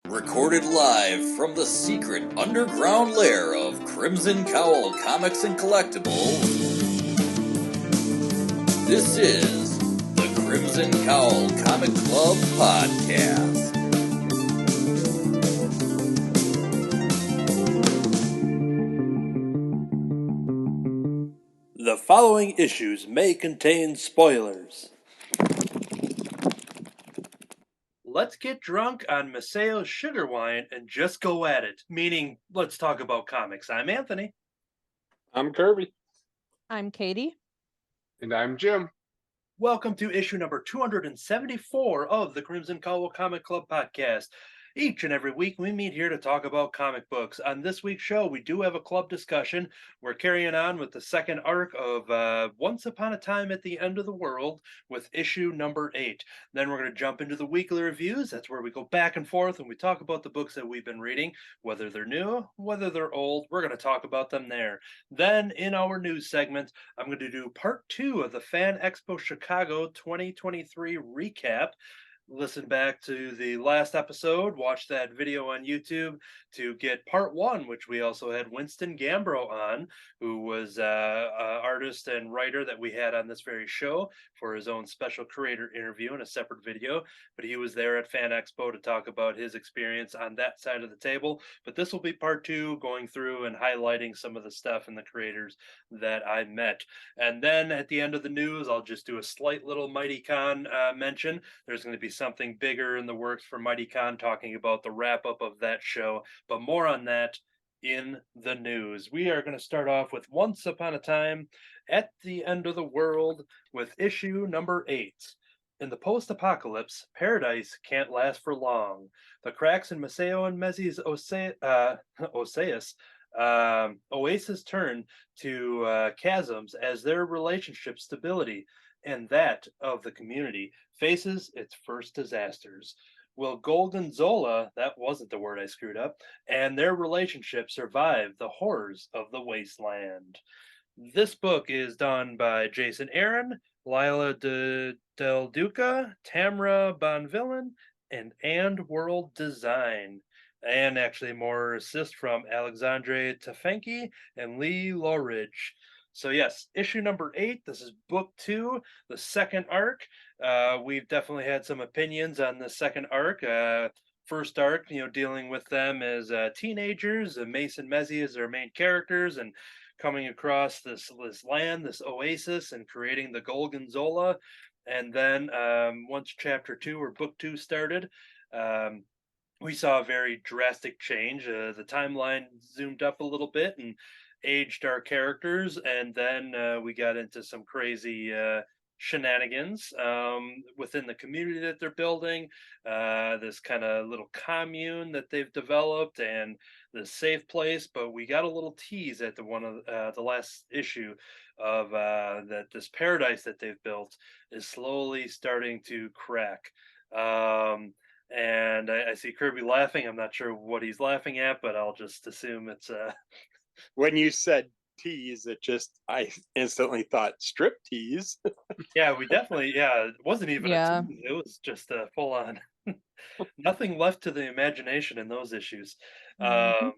Recorded live from the secret underground lair of Crimson Cowl Comics and Collectibles, this is the Crimson Cowl Comic Club Podcast. The following issues may contain spoilers. Let's get drunk on Maceo's sugar wine and just go at it. Meaning, let's talk about comics. I'm Anthony. I'm Kirby. I'm Katie. And I'm Jim. Welcome to issue number 274 of the Crimson Cowl Comic Club Podcast. Each and every week, we meet here to talk about comic books. On this week's show, we do have a club discussion. We're carrying on with the second arc of Once Upon a Time at the End of the World with issue number 8. Then we're going to jump into the weekly reviews. That's where we go back and forth and we talk about the books that we've been reading, whether they're new, whether they're old. We're going to talk about them there. Then, in our news segment, I'm going to do part 2 of the Fan Expo Chicago 2023 recap. Listen back to the last episode, watch that video on YouTube to get part 1, which we also had Winston Gambro on, who was an artist and writer that we had on this very show for his own special creator interview in a separate video. But he was there at Fan Expo to talk about his experience on that side of the table. But this will be part 2, going through and highlighting some of the stuff and the creators that I met. And then at the end of the news, I'll just do a slight little Mighty Con mention. There's going to be something bigger in the works for Mighty Con, talking about the wrap up of that show, but more on that in the news. We are going to start off with Once Upon a Time at the End of the World with issue number 8. In the post-apocalypse, paradise can't last for long. The cracks in Maceo and Mezzie's oasis turn to chasms as their relationship stability and that of the community faces its first disasters. Will Gorgonzola, that wasn't the word I screwed up, and their relationship survive the horrors of the wasteland? This book is done by Jason Aaron, Lila Del Duca, Tamra Bonvillain, and World Design. And actually more assist from Alexandre Tefenki and Lee Loridge. So yes, issue number 8. This is book 2, the second arc. We've definitely had some opinions on the second arc. First arc, dealing with them as teenagers. Mason Mezzi is their main characters and coming across this land, this oasis, and creating the Gorgonzola. And then once chapter 2 or book 2 started, we saw a very drastic change. The timeline zoomed up a little bit and aged our characters, and then we got into some crazy shenanigans within the community that they're building, this kind of little commune that they've developed and the safe place. But we got a little tease at the last issue of that this paradise that they've built is slowly starting to crack. And I see Kirby laughing. I'm not sure what he's laughing at, but I'll just assume it's When you said tease, I instantly thought strip tease. Yeah, we definitely, it wasn't even Yeah. a tease. It was just a full on nothing left to the imagination in those issues. Mhm.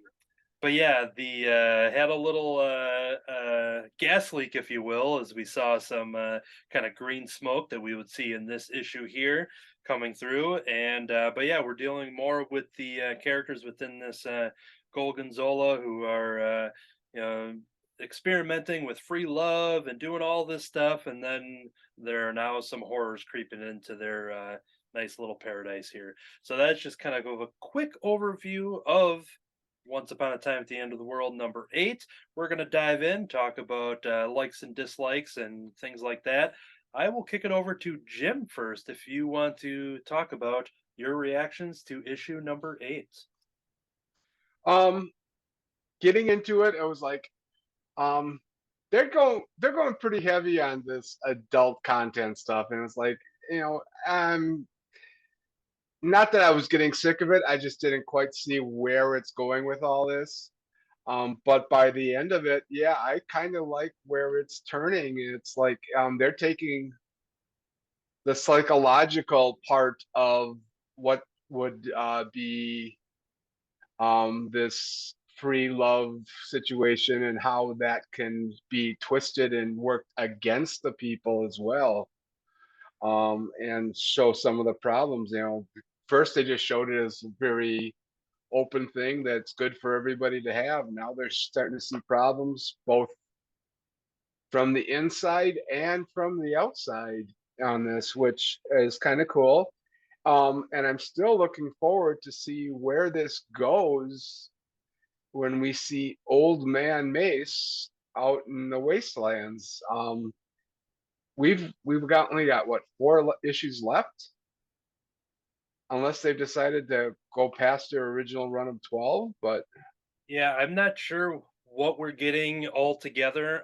But yeah, the had a little gas leak, if you will, as we saw some kind of green smoke that we would see in this issue here coming through. And but yeah, we're dealing more with the characters within this Gorgonzola who are experimenting with free love and doing all this stuff, and then there are now some horrors creeping into their nice little paradise here. So that's just kind of a quick overview of Once Upon a Time at the End of the World number 8. We're going to dive in, talk about likes and dislikes and things like that. I will kick it over to Jim first if you want to talk about your reactions to issue number 8. Getting into it, I was like, they're going pretty heavy on this adult content stuff, and it's like, not that I was getting sick of it, I just didn't quite see where it's going with all this. But by the end of it, yeah, I kind of like where it's turning. It's like they're taking the psychological part of what would be this free love situation and how that can be twisted and worked against the people as well, and show some of the problems. First they just showed it as a very open thing that's good for everybody to have. Now they're starting to see problems both from the inside and from the outside on this, which is kind of cool. And I'm still looking forward to see where this goes when we see old man Mace out in the wastelands. We've only got what, 4 issues left, unless they've decided to go past their original run of 12. But Yeah, I'm not sure what we're getting altogether.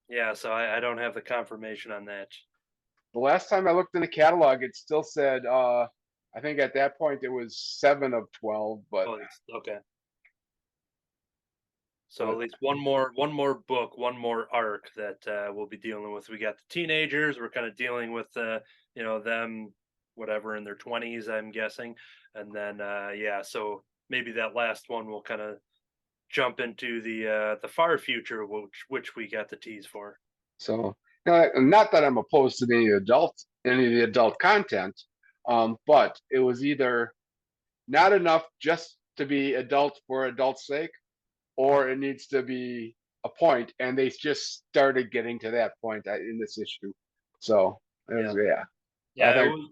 Yeah, so I don't have the confirmation on that. the last time I looked in the catalog, it still said, I think at that point it was 7 of 12, but Oh, okay. So But- at least one more book, one more arc that we'll be dealing with. We got the teenagers. We're kind of dealing with them, whatever, in their 20s, I'm guessing, and then yeah, so maybe that last one will kind of jump into the far future, which we got the tease for. so, not that I'm opposed to any of the adult content, but it was either not enough just to be adult for adult's sake, or it needs to be a point, and they just started getting to that point in this issue. So, yeah, Yeah, I think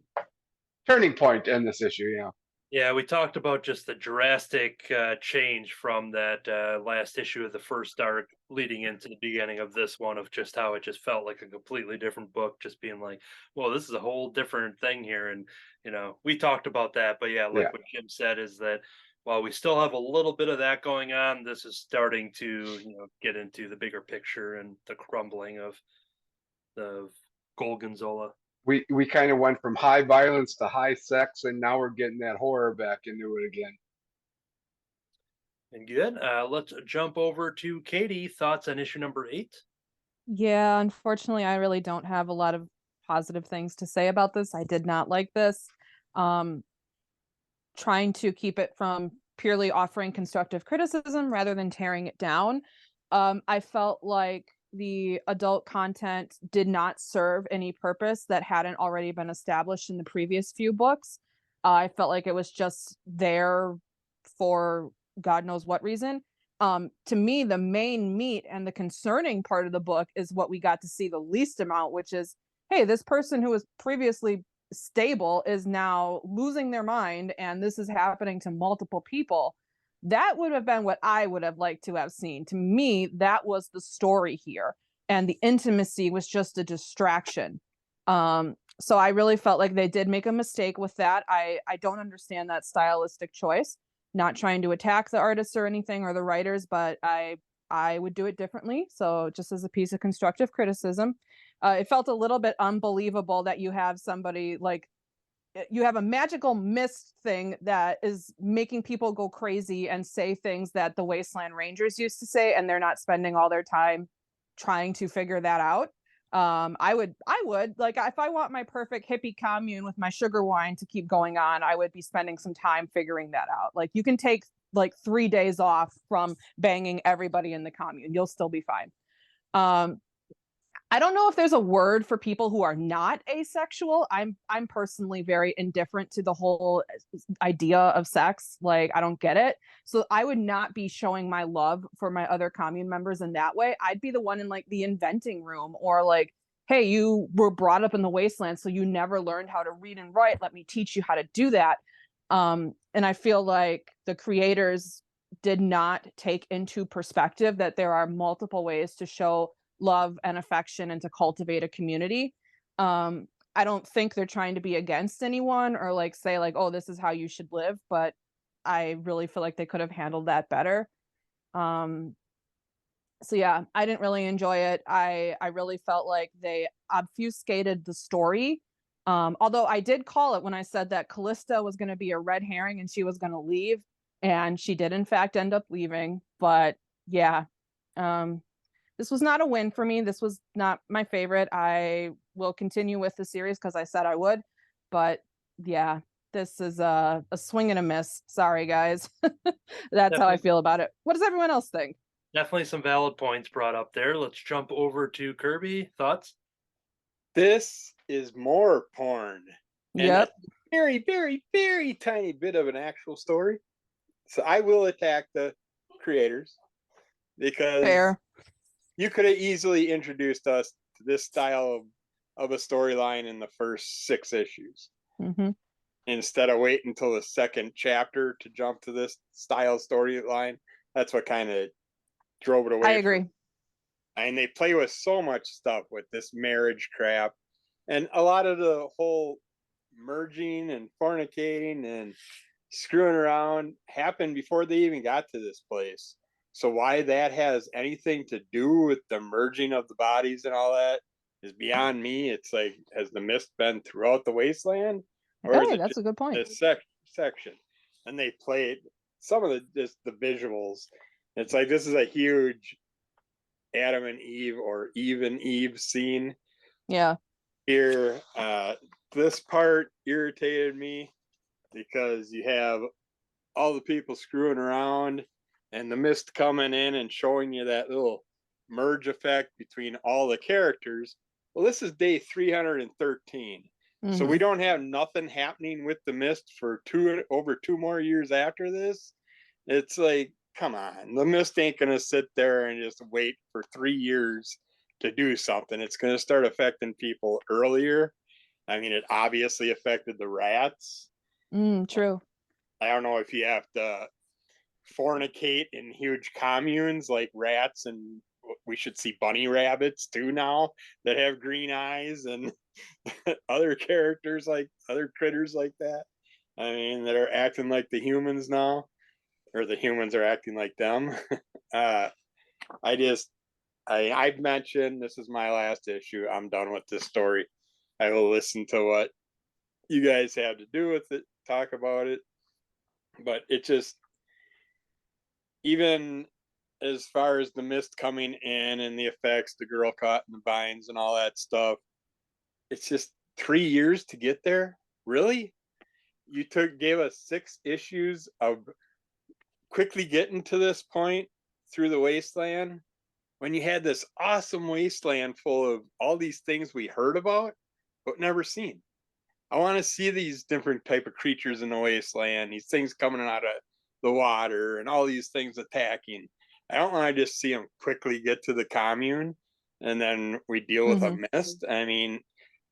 turning point in this issue. yeah, we talked about just the drastic change from that last issue of the first arc leading into the beginning of this one, of just how it just felt like a completely different book, just being like, well, this is a whole different thing here. And, we talked about that. But yeah, like Yeah. what Jim said is that while we still have a little bit of that going on, this is starting to, get into the bigger picture and the crumbling of the Gorgonzola. We kind of went from high violence to high sex, and now we're getting that horror back into it again. And good. Let's jump over to Katie. Thoughts on issue number 8? Yeah, unfortunately, I really don't have a lot of positive things to say about this. I did not like this. Trying to keep it from purely offering constructive criticism rather than tearing it down. I felt like the adult content did not serve any purpose that hadn't already been established in the previous few books. I felt like it was just there for God knows what reason. To me, the main meat and the concerning part of the book is what we got to see the least amount, which is, hey, this person who was previously stable is now losing their mind, and this is happening to multiple people. That would have been what I would have liked to have seen. To me, that was the story here, and the intimacy was just a distraction. So I really felt like they did make a mistake with that. I don't understand that stylistic choice. Not trying to attack the artists or anything, or the writers, but I would do it differently. So just as a piece of constructive criticism, it felt a little bit unbelievable that you have somebody like, you have a magical mist thing that is making people go crazy and say things that the Wasteland Rangers used to say, and they're not spending all their time trying to figure that out. I would like, if I want my perfect hippie commune with my sugar wine to keep going on, I would be spending some time figuring that out. Like, you can take like 3 days off from banging everybody in the commune. You'll still be fine. I don't know if there's a word for people who are not asexual. I'm personally very indifferent to the whole idea of sex. Like, I don't get it. So I would not be showing my love for my other commune members in that way. I'd be the one in like the inventing room, or like, hey, you were brought up in the wasteland, so you never learned how to read and write. Let me teach you how to do that. And I feel like the creators did not take into perspective that there are multiple ways to show love and affection and to cultivate a community. I don't think they're trying to be against anyone or like say like, oh, this is how you should live, but I really feel like they could have handled that better. So yeah, I didn't really enjoy it. I really felt like they obfuscated the story. Although I did call it when I said that Callista was going to be a red herring and she was going to leave, and she did in fact end up leaving. But yeah, this was not a win for me. This was not my favorite. I will continue with the series because I said I would. But yeah, this is a swing and a miss. Sorry, guys. That's how I feel about it. What does everyone else think? Definitely some valid points brought up there. Let's jump over to Kirby. Thoughts? This is more porn. And Yep. a very, very, very tiny bit of an actual story. So I will attack the creators because Fair. you could have easily introduced us to this style of a storyline in the first 6 issues. Mm-hmm. Instead of waiting until the second chapter to jump to this style storyline. That's what kind of drove it away. I agree. And they play with so much stuff with this marriage crap. And a lot of the whole merging and fornicating and screwing around happened before they even got to this place. So why that has anything to do with the merging of the bodies and all that is beyond me. It's like, has the mist been throughout the wasteland? Or is Hey, it that's a good point. this section? And they played some of the visuals. It's like, this is a huge Adam and Eve or Eve and Eve scene. Yeah. Here, this part irritated me because you have all the people screwing around and the mist coming in and showing you that little merge effect between all the characters. Well, this is day 313. So we don't have nothing happening with the mist for over 2 more years after this. It's like, come on, the mist ain't gonna sit there and just wait for 3 years to do something. It's gonna start affecting people earlier. I mean, it obviously affected the rats. True. I don't know if you have to fornicate in huge communes like rats, and we should see bunny rabbits too now that have green eyes and other characters like other critters like that. I mean, that are acting like the humans now, or the humans are acting like them. I've mentioned this is my last issue. I'm done with this story. I will listen to what you guys have to do with it, talk about it. But it just, even as far as the mist coming in and the effects, the girl caught in the vines and all that stuff, it's just 3 years to get there. Really? You gave us 6 issues of quickly getting to this point through the wasteland when you had this awesome wasteland full of all these things we heard about but never seen. I want to see these different type of creatures in the wasteland, these things coming out of the water and all these things attacking. I don't want to just see them quickly get to the commune and then we deal with a mist. I mean,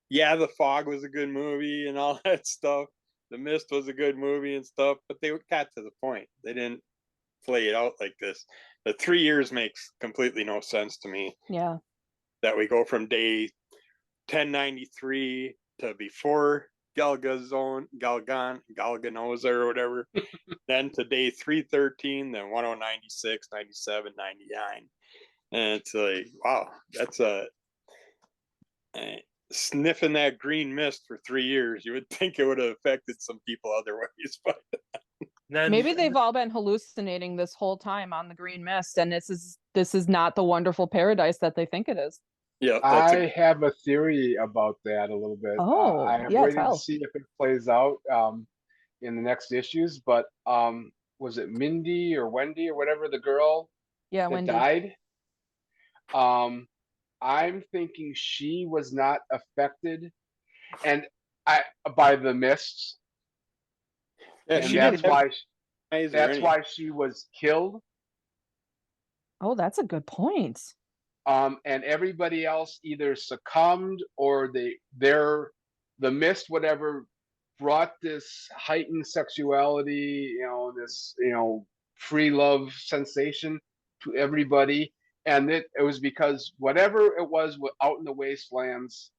yeah, The Fog was a good movie and all that stuff. The Mist was a good movie and stuff, but they got to the point. They didn't play it out like this. The 3 years makes completely no sense to me. Yeah. That we go from day 1093 to before Galganoza or whatever, then to day 313, then 1096, 97, 99. And it's like, wow, that's sniffing that green mist for 3 years. You would think it would have affected some people other ways, but Then Maybe they've all been hallucinating this whole time on the green mist, and this is not the wonderful paradise that they think it is. yeah, I have a theory about that a little bit. Oh, I am yeah, waiting tell. to see if it plays out in the next issues, but was it Mindy or Wendy or whatever, the girl Yeah, that Wendy. died? I'm thinking she was not affected and by the mists, yeah, and she that's didn't have why eyes or anything. she was killed. Oh, that's a good point. And everybody else either succumbed or the mist, whatever, brought this heightened sexuality, this, free love sensation to everybody. And it was because whatever it was out in the wastelands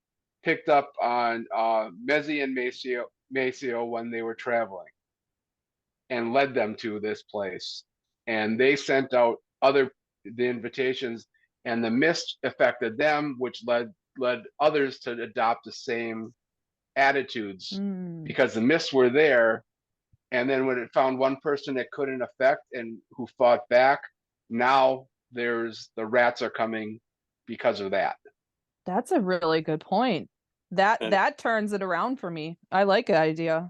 picked up on Mezzi and Maceo when they were traveling and led them to this place. And they sent out the invitations, and the mist affected them, which led others to adopt the same attitudes because the mists were there. And then when it found one person it couldn't affect and who fought back, now the rats are coming because of that. That's a really good point. That turns it around for me. I like the idea.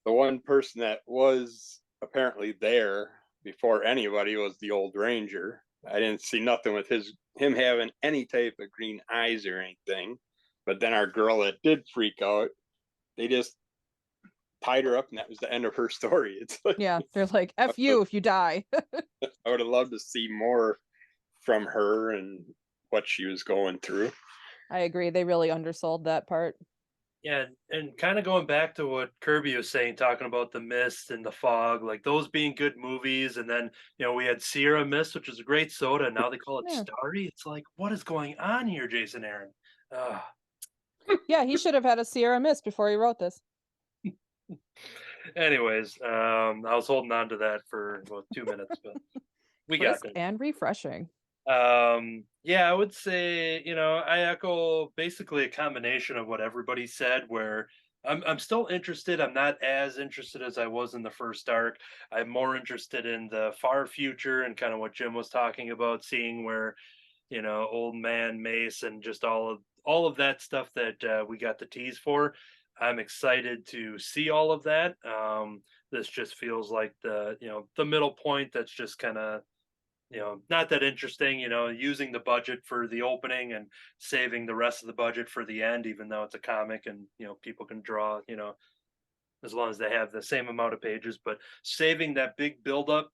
the one person that was apparently there before anybody was the old ranger. I didn't see nothing with him having any type of green eyes or anything. But then our girl that did freak out, they just tied her up, and that was the end of her story. It's like, Yeah, they're like, F you if you die. I would have loved to see more from her and what she was going through. I agree. They really undersold that part. Yeah, and kind of going back to what Kirby was saying, talking about the mist and the fog, like those being good movies, and then we had Sierra Mist, which is a great soda, and now they call it Yeah. Starry. It's like, what is going on here, Jason Aaron? Yeah, he should have had a Sierra Mist before he wrote this. Anyways, I was holding on to that for about 2 minutes, but we got Crisp there. and refreshing. Yeah, I would say, I echo basically a combination of what everybody said, where I'm still interested. I'm not as interested as I was in the first arc. I'm more interested in the far future and kind of what Jim was talking about, seeing where, old man Mace and just all of that stuff that we got the tease for. I'm excited to see all of that. This just feels like the middle point that's just kind of not that interesting, using the budget for the opening and saving the rest of the budget for the end, even though it's a comic and, people can draw, as long as they have the same amount of pages, but saving that big buildup,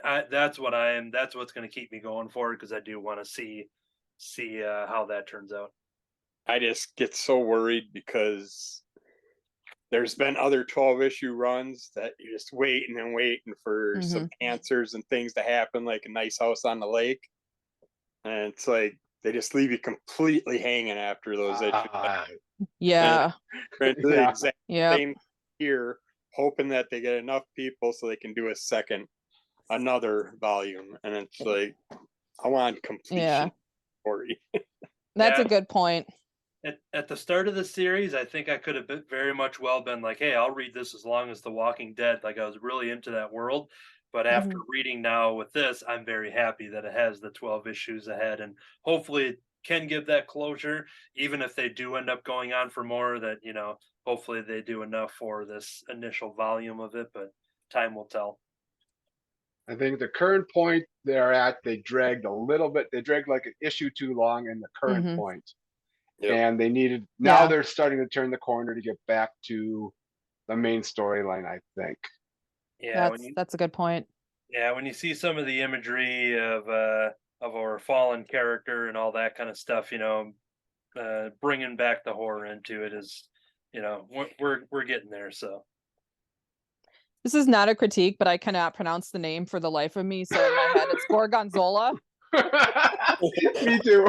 that's what's going to keep me going forward. Cause I do want to see how that turns out. I just get so worried because there's been other 12-issue runs that you're just waiting and waiting for some answers and things to happen, like a nice house on the lake. And it's like they just leave you completely hanging after those issues. Yeah. And the Yeah. exact Yeah. same here, hoping that they get enough people so they can do another volume. And it's like, I want completion story. That's Yeah. a good point. At the start of the series, I think I could have very much well been like, hey, I'll read this as long as The Walking Dead. Like, I was really into that world. But after reading now with this, I'm very happy that it has the 12 issues ahead. And hopefully it can give that closure, even if they do end up going on for more, that, hopefully they do enough for this initial volume of it. But time will tell. I think the current point they're at, they dragged a little bit. They dragged like an issue too long in the current point. Yep. And they needed, now Yeah. they're starting to turn the corner to get back to the main storyline, I think. Yeah, That's a good point. Yeah, when you see some of the imagery of our fallen character and all that kind of stuff, bringing back the horror into it is, we're getting there. So This is not a critique, but I cannot pronounce the name for the life of me. So in my head, it's Gorgonzola. Me too.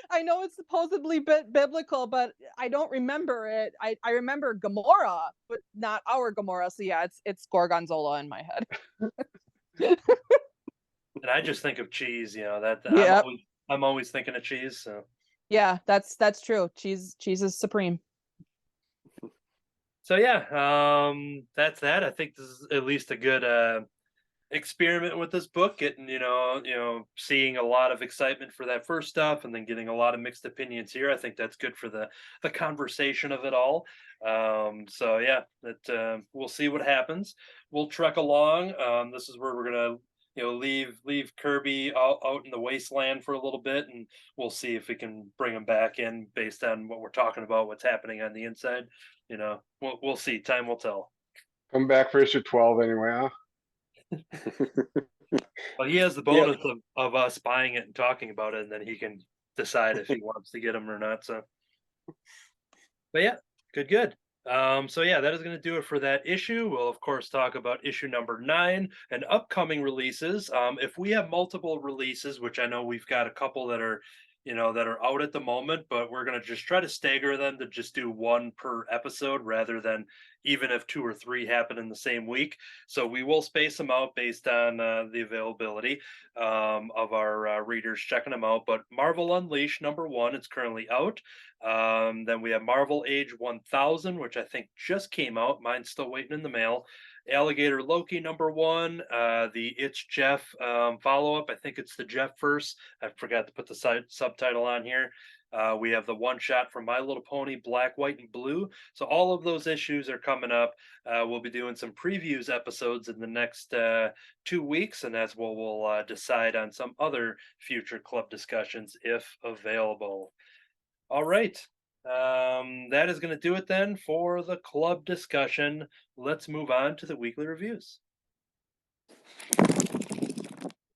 I know it's supposedly biblical, but I don't remember it. I remember Gamora, but not our Gamora. So yeah, it's Gorgonzola in my head. and I just think of cheese, that Yep. I'm always thinking of cheese. So Yeah, that's true. Cheese is supreme. So yeah, that's that. I think this is at least a good experiment with this book, getting seeing a lot of excitement for that first stuff, and then getting a lot of mixed opinions here. I think that's good for the conversation of it all. So yeah, that we'll see what happens. We'll trek along. This is where we're gonna leave Kirby out in the wasteland for a little bit, and we'll see if we can bring him back in based on what we're talking about, what's happening on the inside. We'll see. Time will tell. Come back for issue 12 anyway, huh? Well, he has the bonus of us buying it and talking about it, and then he can decide if he wants to get them or not. So, but yeah, good. So yeah, that is going to do it for that issue. We'll of course talk about issue number 9 and upcoming releases. If we have multiple releases, which I know we've got a couple that are out at the moment, but we're going to just try to stagger them to just do one per episode rather than even if 2 or 3 happen in the same week. So we will space them out based on the availability of our readers checking them out. But Marvel Unleashed number 1, it's currently out. Then we have Marvel Age 1000, which I think just came out. Mine's still waiting in the mail. Alligator Loki number 1, the It's Jeff follow-up. I think it's the Jeff verse. I forgot to put the subtitle on here. We have the one shot from My Little Pony, Black, White, and Blue. So all of those issues are coming up. We'll be doing some previews episodes in the next 2 weeks, and that's what we'll decide on some other future club discussions if available. All right. That is going to do it then for the club discussion. Let's move on to the weekly reviews.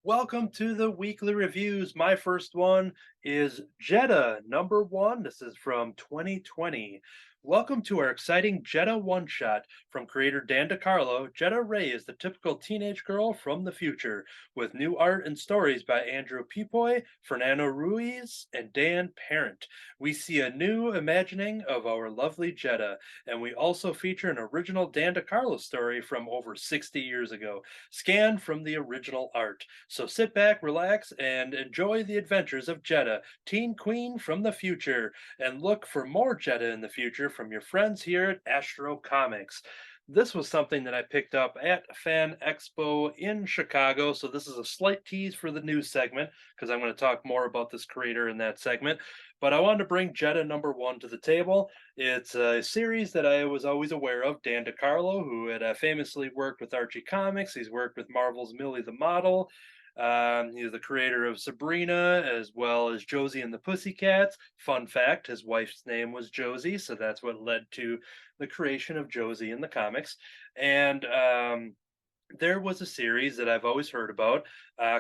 Welcome to the weekly reviews. My first one is Jetta #1. This is from 2020. Welcome to our exciting Jetta one shot. From creator Dan DeCarlo, Jetta Ray is the typical teenage girl from the future, with new art and stories by Andrew Pipoy, Fernando Ruiz, and Dan Parent. We see a new imagining of our lovely Jetta, and we also feature an original Dan DeCarlo story from over 60 years ago, scanned from the original art. So sit back, relax, and enjoy the adventures of Jetta, teen queen from the future, and look for more Jetta in the future from your friends here at Astro Comics. This was something that I picked up at Fan Expo in Chicago, so this is a slight tease for the news segment because I'm going to talk more about this creator in that segment. But I wanted to bring Jetta #1 to the table. It's a series that I was always aware of. Dan DeCarlo, who had famously worked with Archie Comics, he's worked with Marvel's Millie the Model. He's the creator of Sabrina as well as Josie and the Pussycats. Fun fact, his wife's name was Josie, so that's what led to the creation of Josie in the comics. And there was a series that I've always heard about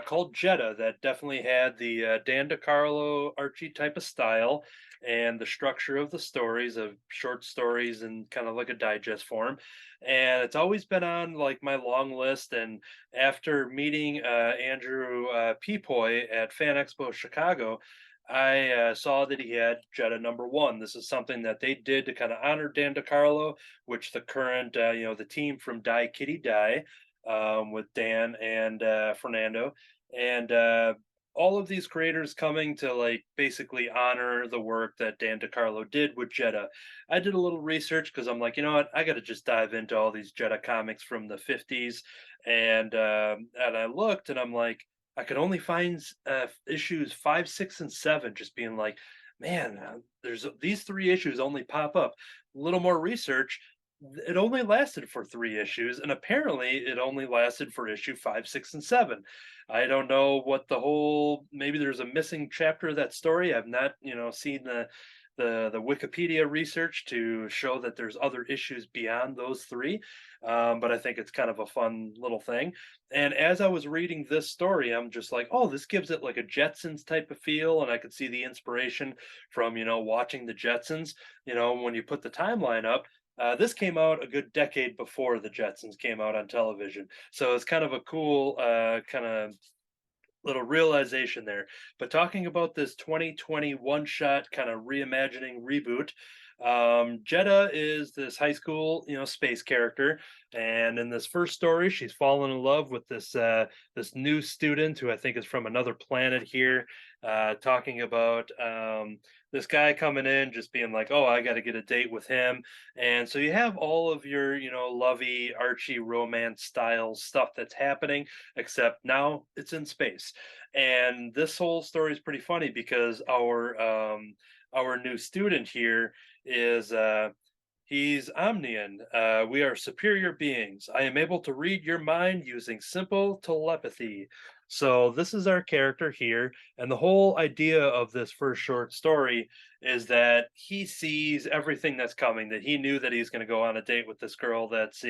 called Jetta that definitely had the Dan DeCarlo Archie type of style and the structure of the stories of short stories and kind of like a digest form. And it's always been on like my long list. And after meeting Andrew Peepoy at Fan Expo Chicago, I saw that he had Jetta #1. This is something that they did to kind of honor Dan DeCarlo, which the current, the team from Die Kitty Die, with Dan and Fernando, and all of these creators coming to like basically honor the work that Dan DeCarlo did with Jetta. I did a little research because I'm like, you know what, I got to just dive into all these Jetta comics from the 50s, and I looked and I'm like, I could only find issues 5, 6, and 7, just being like, man, there's these 3 issues only pop up. A little more research, it only lasted for 3 issues, and apparently it only lasted for issue 5, 6, and 7. I don't know what the whole. Maybe there's a missing chapter of that story. I've not, seen the Wikipedia research to show that there's other issues beyond those 3. But I think it's kind of a fun little thing. And as I was reading this story, I'm just like, oh, this gives it like a Jetsons type of feel, and I could see the inspiration from watching the Jetsons. When you put the timeline up. This came out a good decade before the Jetsons came out on television. So it's kind of a cool kind of little realization there. But talking about this 2020 one shot kind of reimagining reboot, Jetta is this high school, space character, and in this first story, she's fallen in love with this new student who I think is from another planet here. Talking about this guy coming in, just being like, "Oh, I got to get a date with him," and so you have all of your, lovey Archie romance style stuff that's happening, except now it's in space. And this whole story is pretty funny because our new student here is he's Omnian. We are superior beings. I am able to read your mind using simple telepathy. So this is our character here, and the whole idea of this first short story is that he sees everything that's coming. That he knew that he's going to go on a date with this girl that's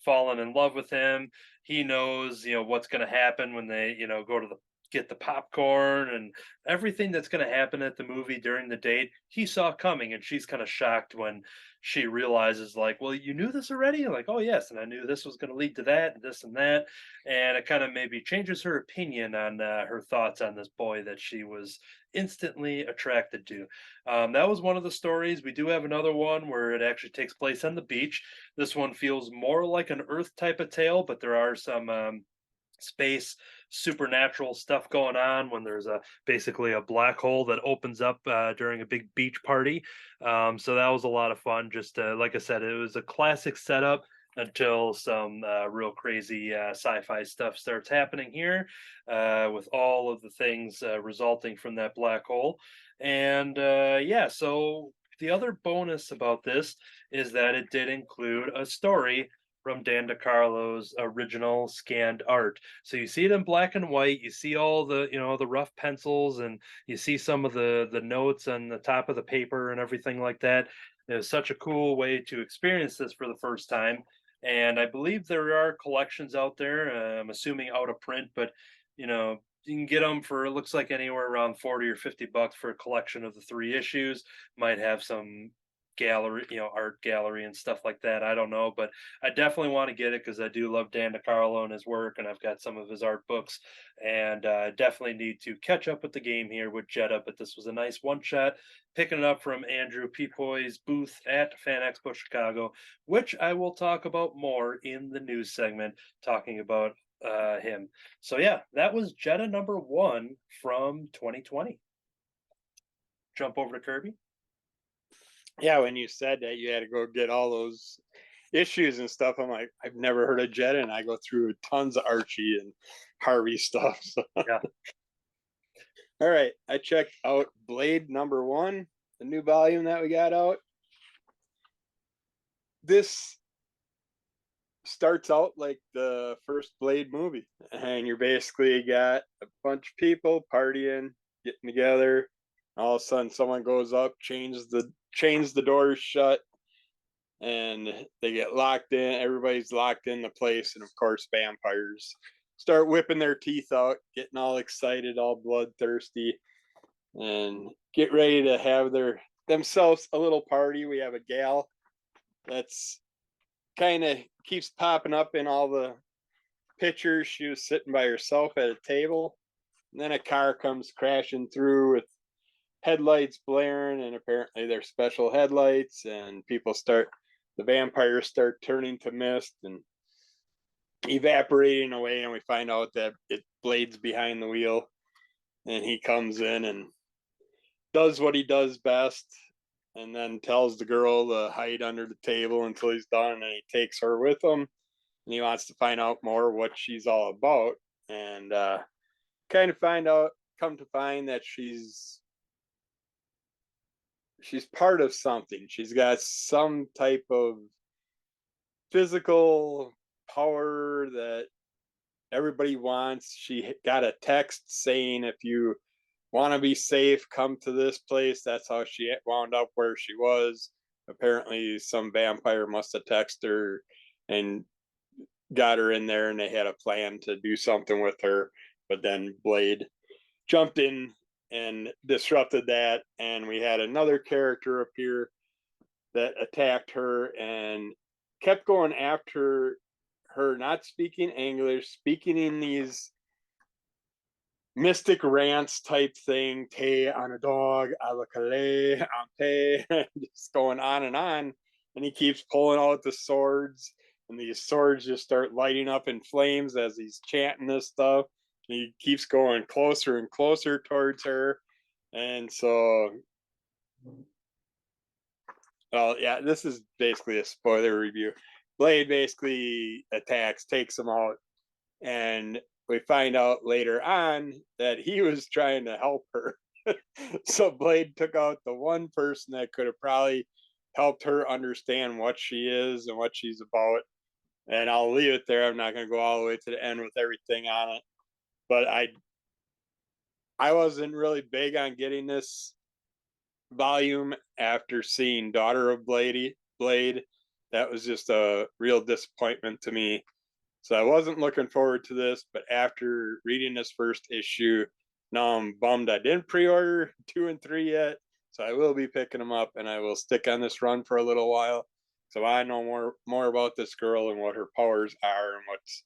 fallen in love with him. He knows what's going to happen when they go to get the popcorn and everything that's going to happen at the movie during the date. He saw coming, and she's kind of shocked when she realizes, like, well, you knew this already? Like, oh yes, and I knew this was going to lead to that and this and that. And it kind of maybe changes her opinion on her thoughts on this boy that she was instantly attracted to. That was one of the stories. We do have another one where it actually takes place on the beach. This one feels more like an Earth type of tale, but there are some space supernatural stuff going on when there's basically a black hole that opens up during a big beach party. So that was a lot of fun. Just like I said, it was a classic setup. until some real crazy sci-fi stuff starts happening here, with all of the things resulting from that black hole. And yeah, so the other bonus about this is that it did include a story from Dan DeCarlo's original scanned art. So you see it in black and white. You see all the, the rough pencils, and you see some of the notes on the top of the paper and everything like that. It was such a cool way to experience this for the first time. And I believe there are collections out there. I'm assuming out of print, but you can get them for, it looks like, anywhere around 40 or $50 for a collection of the 3 issues. Might have some gallery, art gallery and stuff like that. I don't know, but I definitely want to get it because I do love Dan DeCarlo and his work, and I've got some of his art books, and definitely need to catch up with the game here with Jetta. But this was a nice one shot, picking it up from Andrew Pepoy's booth at Fan Expo Chicago, which I will talk about more in the news segment, talking about him. So yeah, that was Jetta #1 from 2020. Jump over to Kirby. Yeah, when you said that you had to go get all those issues and stuff, I'm like, I've never heard of Jetta, and I go through tons of Archie and Harvey stuff. So. Yeah. All right, I checked out Blade #1, the new volume that we got out. This starts out like the first Blade movie, and you're basically got a bunch of people partying, getting together. All of a sudden, someone goes up, chains the doors shut, and they get locked in. Everybody's locked in the place, and of course, vampires start whipping their teeth out, getting all excited, all bloodthirsty, and get ready to have themselves a little party. We have a gal that's kind of keeps popping up in all the pictures. She was sitting by herself at a table, and then a car comes crashing through with headlights blaring, and apparently they're special headlights, and the vampires start turning to mist and evaporating away, and we find out that Blade's behind the wheel, and he comes in and does what he does best, and then tells the girl to hide under the table until he's done, and he takes her with him, and he wants to find out more what she's all about, and come to find that she's part of something. She's got some type of physical power that everybody wants. She got a text saying, if you want to be safe, come to this place. That's how she wound up where she was. Apparently some vampire must have texted her and got her in there, and they had a plan to do something with her, but then Blade jumped in and disrupted that, and we had another character appear that attacked her and kept going after her, not speaking English, speaking in these mystic rants type thing, te on a dog, alakale, ante, just going on, and he keeps pulling out the swords, and these swords just start lighting up in flames as he's chanting this stuff. He keeps going closer and closer towards her. And so, well, yeah, this is basically a spoiler review. Blade basically attacks, takes him out, and we find out later on that he was trying to help her. So Blade took out the one person that could have probably helped her understand what she is and what she's about. And I'll leave it there. I'm not going to go all the way to the end with everything on it. But I wasn't really big on getting this volume after seeing Daughter of Blade. That was just a real disappointment to me. So I wasn't looking forward to this, but after reading this first issue, now I'm bummed I didn't pre-order 2 and 3 yet. So I will be picking them up, and I will stick on this run for a little while. So I know more about this girl and what her powers are and what's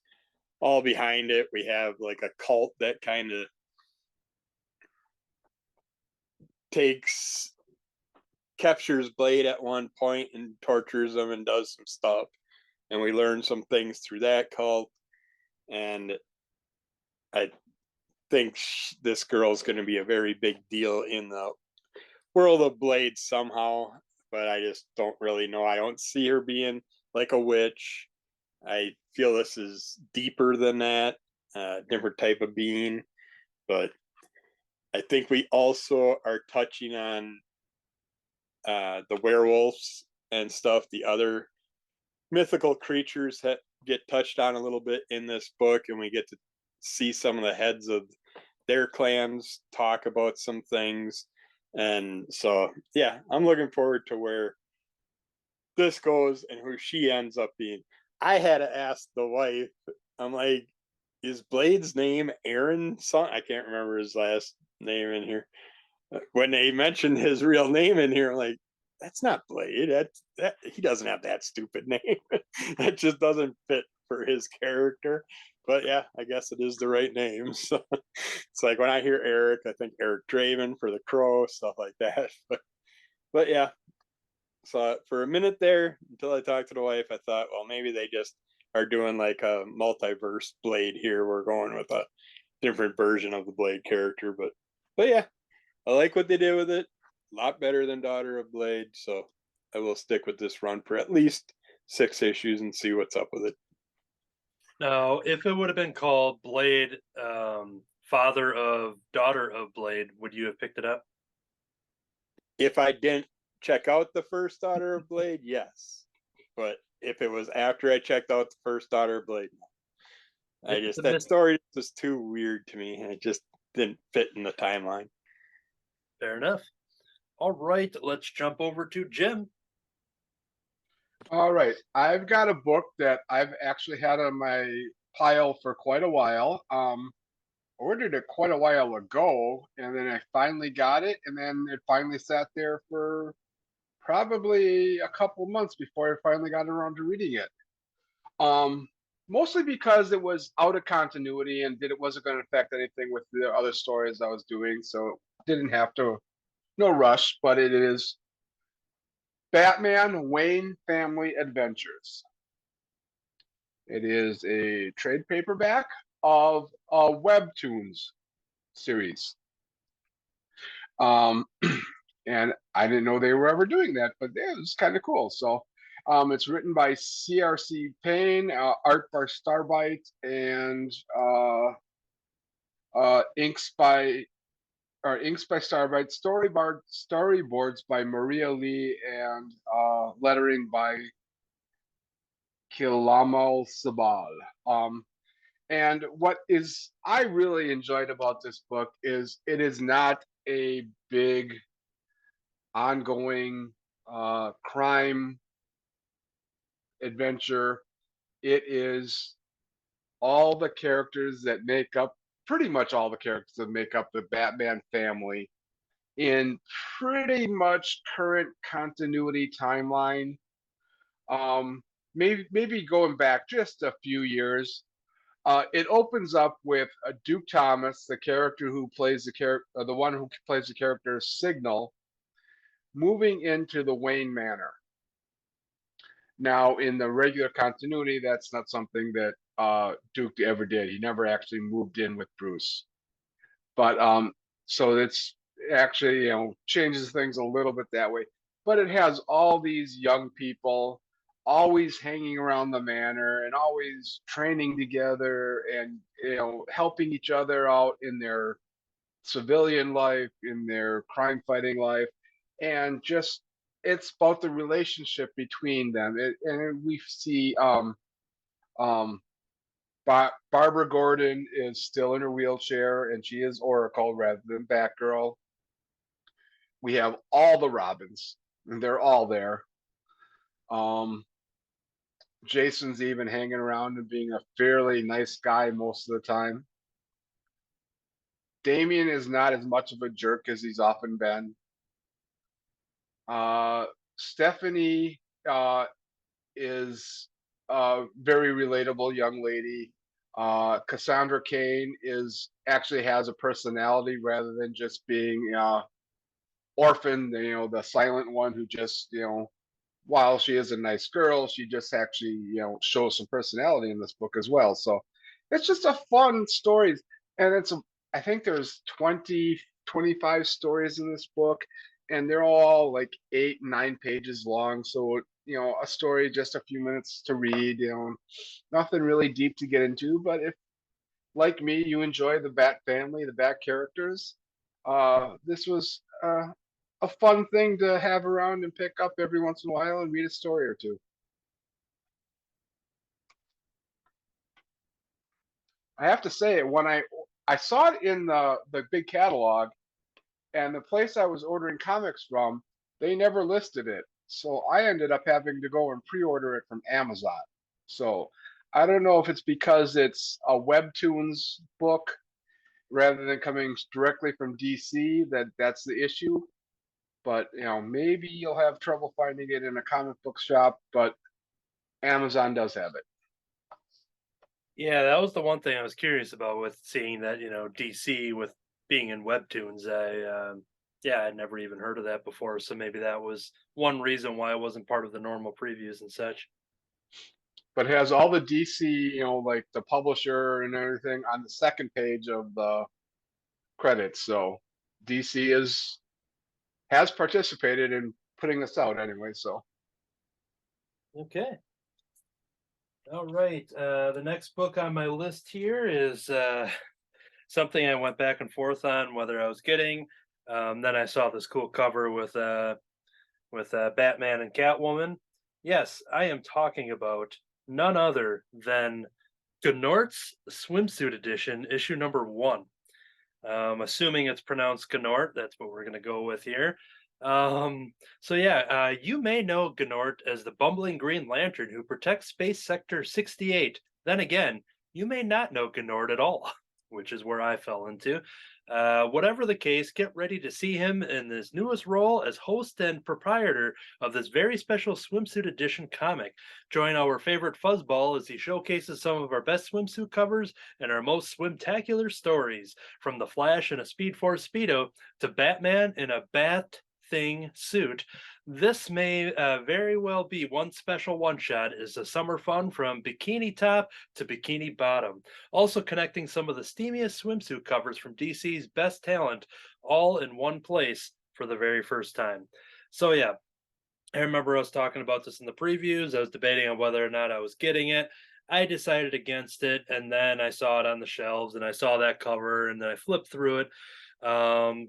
all behind it. We have like a cult that kind of captures Blade at one point and tortures him and does some stuff. And we learn some things through that cult. And I think this girl's going to be a very big deal in the world of Blade somehow, but I just don't really know. I don't see her being like a witch. I feel this is deeper than that, different type of being, but I think we also are touching on the werewolves and stuff, the other mythical creatures that get touched on a little bit in this book, and we get to see some of the heads of their clans talk about some things. And so, yeah, I'm looking forward to where this goes and who she ends up being. I had to ask the wife, I'm like, is Blade's name Aaron? I can't remember his last name in here. When they mentioned his real name in here, I'm like, that's not Blade. That he doesn't have that stupid name. That just doesn't fit for his character. But yeah, I guess it is the right name. So it's like when I hear Eric, I think Eric Draven for the Crow, stuff like that. But yeah. So for a minute there, until I talked to the wife, I thought, well, maybe they just are doing like a multiverse Blade here. We're going with a different version of the Blade character. But yeah, I like what they did with it. A lot better than Daughter of Blade. So I will stick with this run for at least 6 issues and see what's up with it. Now, if it would have been called Blade, Father of Daughter of Blade, would you have picked it up? If I didn't check out the first Daughter of Blade, yes. But if it was after I checked out the first Daughter of Blade, no. That story was too weird to me, and it just didn't fit in the timeline. Fair enough. All right, let's jump over to Jim. All right, I've got a book that I've actually had on my pile for quite a while. Ordered it quite a while ago, and then I finally got it, and then it finally sat there for probably a couple months before I finally got around to reading it. Mostly because it was out of continuity and it wasn't going to affect anything with the other stories I was doing, so didn't have to, no rush. But it is Batman Wayne Family Adventures. It is a trade paperback of a Webtoons series. And I didn't know they were ever doing that, but it was kind of cool. So it's written by CRC Payne, art by Starbite, and inks by Starbite, storyboards by Maria Lee, and lettering by Kilamal Sabal. And what I really enjoyed about this book is it is not a big ongoing crime adventure. It is all the characters that make up, pretty much all the characters that make up the Batman family in pretty much current continuity timeline. Maybe going back just a few years. It opens up with Duke Thomas, the character who plays the one who plays the character Signal, moving into the Wayne Manor. Now, in the regular continuity, that's not something that Duke ever did. He never actually moved in with Bruce. But so it's actually, changes things a little bit that way. But it has all these young people always hanging around the manor and always training together and, helping each other out in their civilian life, in their crime fighting life, and just it's about the relationship between them. And we see Barbara Gordon is still in her wheelchair, and she is Oracle rather than Batgirl. We have all the Robins, and they're all there. Jason's even hanging around and being a fairly nice guy most of the time. Damian is not as much of a jerk as he's often been. Stephanie is a very relatable young lady. Cassandra Cain actually has a personality rather than just being Orphan, the silent one who just, while she is a nice girl, she just actually, shows some personality in this book as well. So it's just a fun story. And I think there's 25 stories in this book, and they're all like 8-9 pages long. So a story, just a few minutes to read, nothing really deep to get into. But if, like me, you enjoy the Bat family, the Bat characters, this was a fun thing to have around and pick up every once in a while and read a story or two. I have to say, when I saw it in the big catalog, and the place I was ordering comics from, they never listed it. So I ended up having to go and pre-order it from Amazon. So I don't know if it's because it's a Webtoons book rather than coming directly from DC that's the issue. But maybe you'll have trouble finding it in a comic book shop, but Amazon does have it. Yeah, that was the one thing I was curious about with seeing that, DC with being in Webtoons. Yeah, I'd never even heard of that before. So maybe that was one reason why it wasn't part of the normal previews and such. But it has all the DC, like the publisher and everything on the second page of the credits. So DC has participated in putting this out anyway. So Okay. All right. The next book on my list here is something I went back and forth on whether I was getting. Then I saw this cool cover with Batman and Catwoman. Yes, I am talking about none other than Gnort's Swimsuit Edition, issue number 1. Assuming it's pronounced Gnort, that's what we're going to go with here. So yeah, you may know Gnort as the bumbling Green Lantern who protects Space Sector 68. Then again, you may not know Gnort at all, which is where I fell into. Whatever the case, get ready to see him in his newest role as host and proprietor of this very special Swimsuit Edition comic. Join our favorite fuzzball as he showcases some of our best swimsuit covers and our most swimtacular stories, from the Flash in a Speed Force Speedo to Batman in a Bat Thing suit. This may very well be one special one shot is a summer fun from bikini top to bikini bottom, also connecting some of the steamiest swimsuit covers from DC's best talent all in one place for the very first time. So yeah, I remember us talking about this in the previews. I was debating on whether or not I was getting it. I decided against it, and then I saw it on the shelves, and I saw that cover, and then I flipped through it.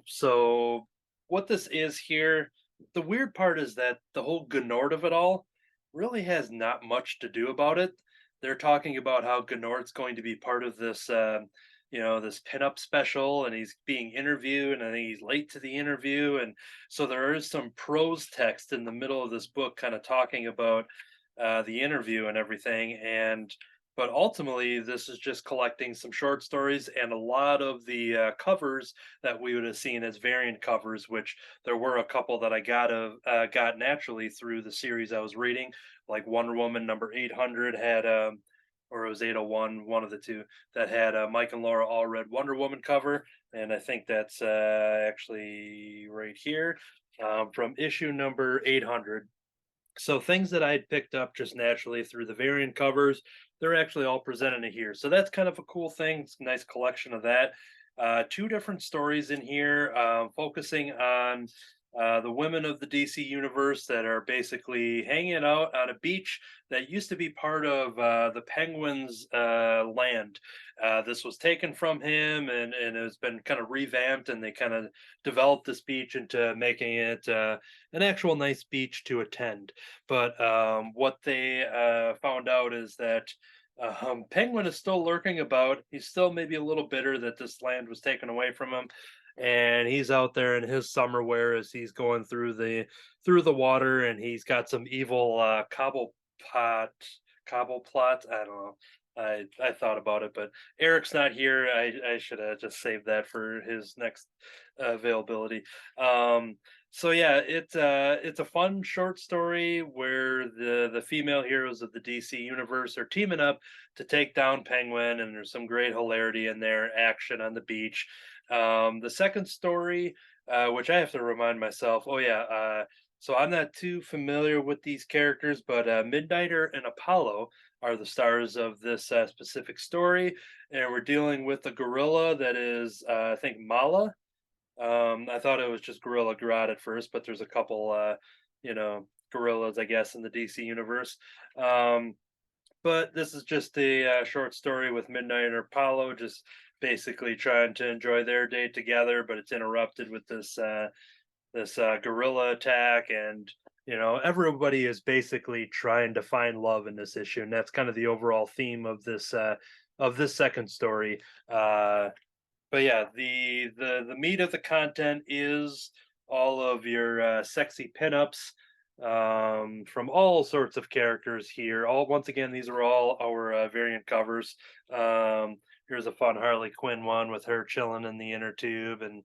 So what this is here, the weird part is that the whole Gnort of it all really has not much to do about it. They're talking about how Gnort's going to be part of this, this pinup special, and he's being interviewed, and I think he's late to the interview, and so there is some prose text in the middle of this book, kind of talking about the interview and everything, but ultimately, this is just collecting some short stories and a lot of the covers that we would have seen as variant covers, which there were a couple that I got naturally through the series I was reading, like Wonder Woman number 800 had, or it was 801, one of the two, that had Mike and Laura all read Wonder Woman cover, and I think that's actually right here from issue number 800. So things that I'd picked up just naturally through the variant covers, they're actually all presented here. So that's kind of a cool thing. It's a nice collection of that. Two different stories in here, focusing on the women of the DC universe that are basically hanging out on a beach that used to be part of the Penguin's land. This was taken from him, and it's been kind of revamped, and they kind of developed this beach into making it an actual nice beach to attend. But what they found out is that Penguin is still lurking about. He's still maybe a little bitter that this land was taken away from him, and he's out there in his summer wear as he's going through the water, and he's got some evil cobbleplot. I don't know. I thought about it, but Eric's not here. I should have just saved that for his next availability. So yeah, it's a fun short story where the female heroes of the DC universe are teaming up to take down Penguin, and there's some great hilarity in there, action on the beach. The second story, which I have to remind myself, so I'm not too familiar with these characters, but Midnighter and Apollo are the stars of this specific story, and we're dealing with a gorilla that is, I think, Mala. I thought it was just Gorilla Grodd at first, but there's a couple, gorillas, I guess, in the DC universe. But this is just a short story with Midnight and Apollo just basically trying to enjoy their day together, but it's interrupted with this gorilla attack, and everybody is basically trying to find love in this issue, and that's kind of the overall theme of this second story. But yeah, the meat of the content is all of your sexy pinups from all sorts of characters here. All once again, these are all our variant covers. Here's a fun Harley Quinn one with her chilling in the inner tube, and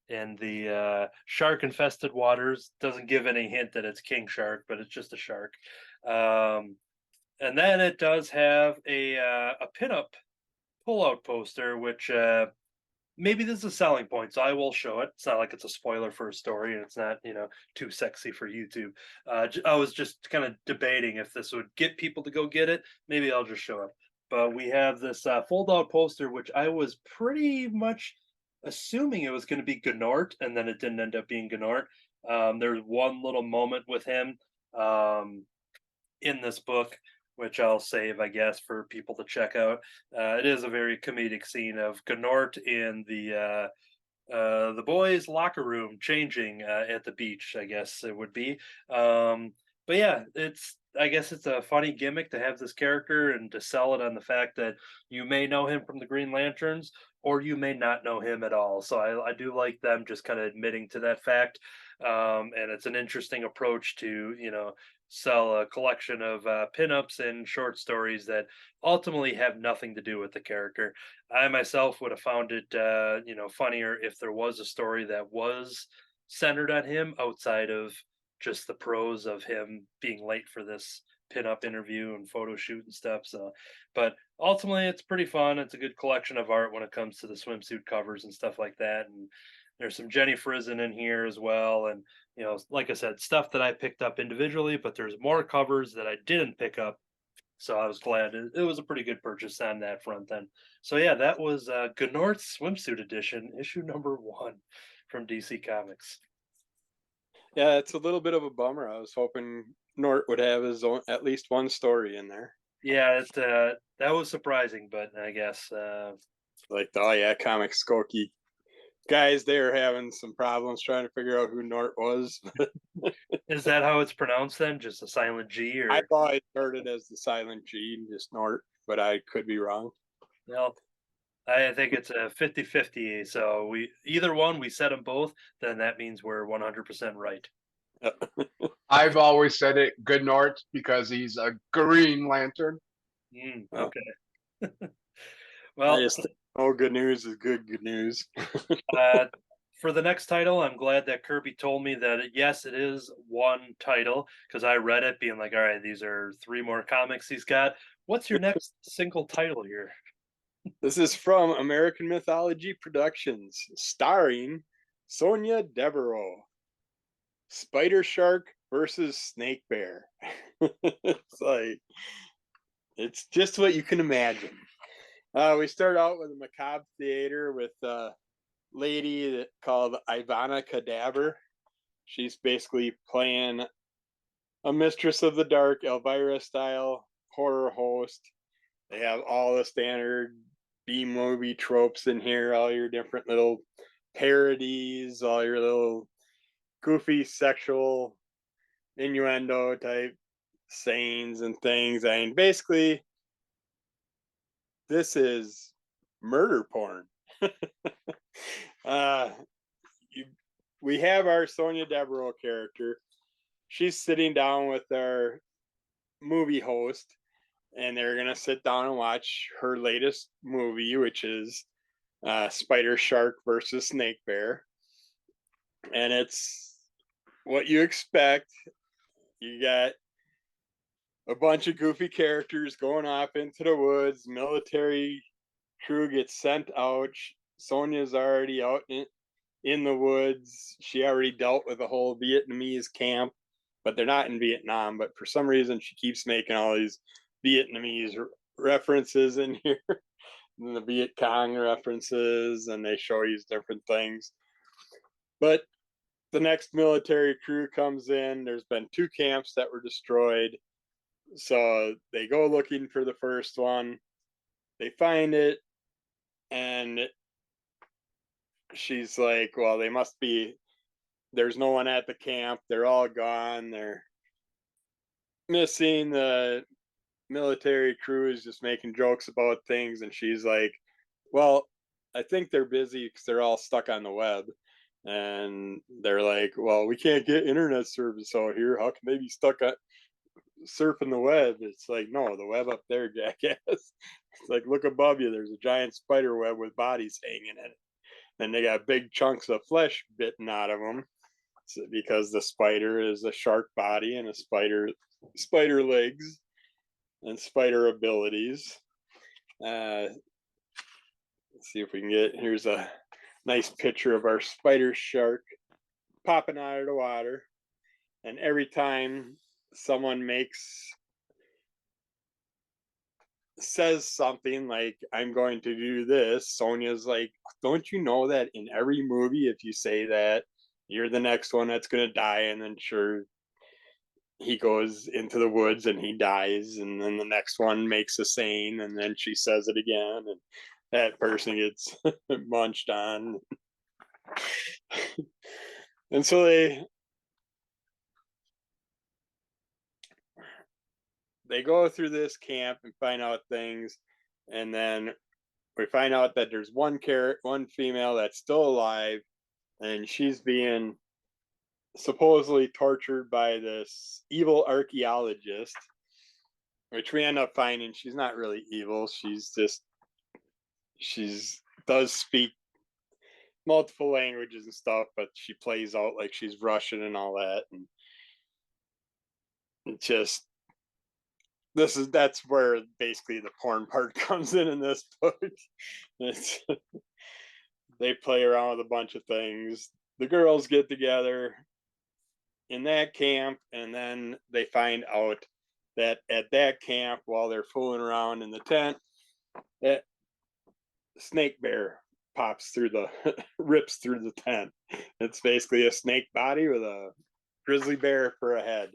in the shark infested waters. Doesn't give any hint that it's king shark, but it's just a shark. And then it does have a pinup pullout poster, which maybe this is a selling point, so I will show it. It's not like it's a spoiler for a story, and it's not too sexy for YouTube. I was just kind of debating if this would get people to go get it. Maybe I'll just show it. But we have this fold out poster, which I was pretty much assuming it was going to be Gnort, and then it didn't end up being Gnort. There's one little moment with him in this book, which I'll save, I guess, for people to check out. It is a very comedic scene of Gnort in the boys' locker room changing at the beach, I guess it would be. But yeah, I guess it's a funny gimmick to have this character and to sell it on the fact that you may know him from the Green Lanterns or you may not know him at all. So I do like them just kind of admitting to that fact. And it's an interesting approach to, sell a collection of pinups and short stories that ultimately have nothing to do with the character. I myself would have found it, funnier if there was a story that was centered on him outside of just the prose of him being late for this pinup interview and photo shoot and stuff. So, but ultimately, it's pretty fun. It's a good collection of art when it comes to the swimsuit covers and stuff like that. And there's some Jenny Frison in here as well. And, like I said, stuff that I picked up individually, but there's more covers that I didn't pick up. So I was glad it was a pretty good purchase on that front then. So yeah, that was Gnort's Swimsuit Edition, issue number 1 from DC Comics. Yeah, it's a little bit of a bummer. I was hoping Nort would have his own, at least one story in there. Yeah, that was surprising, but I guess Like, oh yeah, Comic Skokie guys, they were having some problems trying to figure out who Nort was. is that how it's pronounced then? Just a silent G? Or I thought I heard it as the silent G, just Nort, but I could be wrong. well, I think it's a 50-50. So we said them both, then that means we're 100% right. I've always said it, good Nort, because he's a Green Lantern. Okay. Well, I just think, good news is good news. for the next title, I'm glad that Kirby told me that yes, it is one title, because I read it being like, all right, these are 3 more comics he's got. What's your next single title here? This is from American Mythology Productions, starring Sonya Devereaux. Spider Shark versus Snake Bear. It's just what you can imagine. We start out with a macabre theater with a lady called Ivana Cadaver. She's basically playing a Mistress of the Dark, Elvira style horror host. They have all the standard B-movie tropes in here, all your different little parodies, all your little goofy sexual innuendo type sayings and things. I mean, basically, this is murder porn. We have our Sonya Devereaux character. She's sitting down with our movie host, and they're gonna sit down and watch her latest movie, which is Spider Shark versus Snake Bear. And it's what you expect. You got a bunch of goofy characters going off into the woods. Military crew gets sent out. Sonya's already out in the woods. She already dealt with a whole Vietnamese camp, but they're not in Vietnam. But for some reason, she keeps making all these Vietnamese references in here, and the Viet Cong references, and they show you different things. But the next military crew comes in. There's been 2 camps that were destroyed. So they go looking for the first one. They find it, and she's like, well, they must be, there's no one at the camp. They're all gone. They're missing. The military crew is just making jokes about things. And she's like, well, I think they're busy because they're all stuck on the web. And they're like, well, we can't get internet service out here. How can they be stuck on surfing the web? It's like, no, the web up there, jackass. It's like, look above you. There's a giant spider web with bodies hanging in it. And they got big chunks of flesh bitten out of them, because the spider is a shark body and a spider legs and spider abilities. Let's see if we can get, here's a nice picture of our spider shark popping out of the water. And every time someone says something like, I'm going to do this, Sonya's like, don't you know that in every movie, if you say that, you're the next one that's going to die? And then sure, he goes into the woods and he dies, and then the next one makes a saying, and then she says it again, and that person gets munched on. And so they go through this camp and find out things, and then we find out that there's one female that's still alive, and she's being supposedly tortured by this evil archaeologist, which we end up finding she's not really evil. She's does speak multiple languages and stuff, but she plays out like she's Russian and all that. And it just, that's where basically the porn part comes in this book. They play around with a bunch of things. The girls get together in that camp, and then they find out that at that camp, while they're fooling around in the tent, that snake bear pops through rips through the tent. It's basically a snake body with a grizzly bear for a head.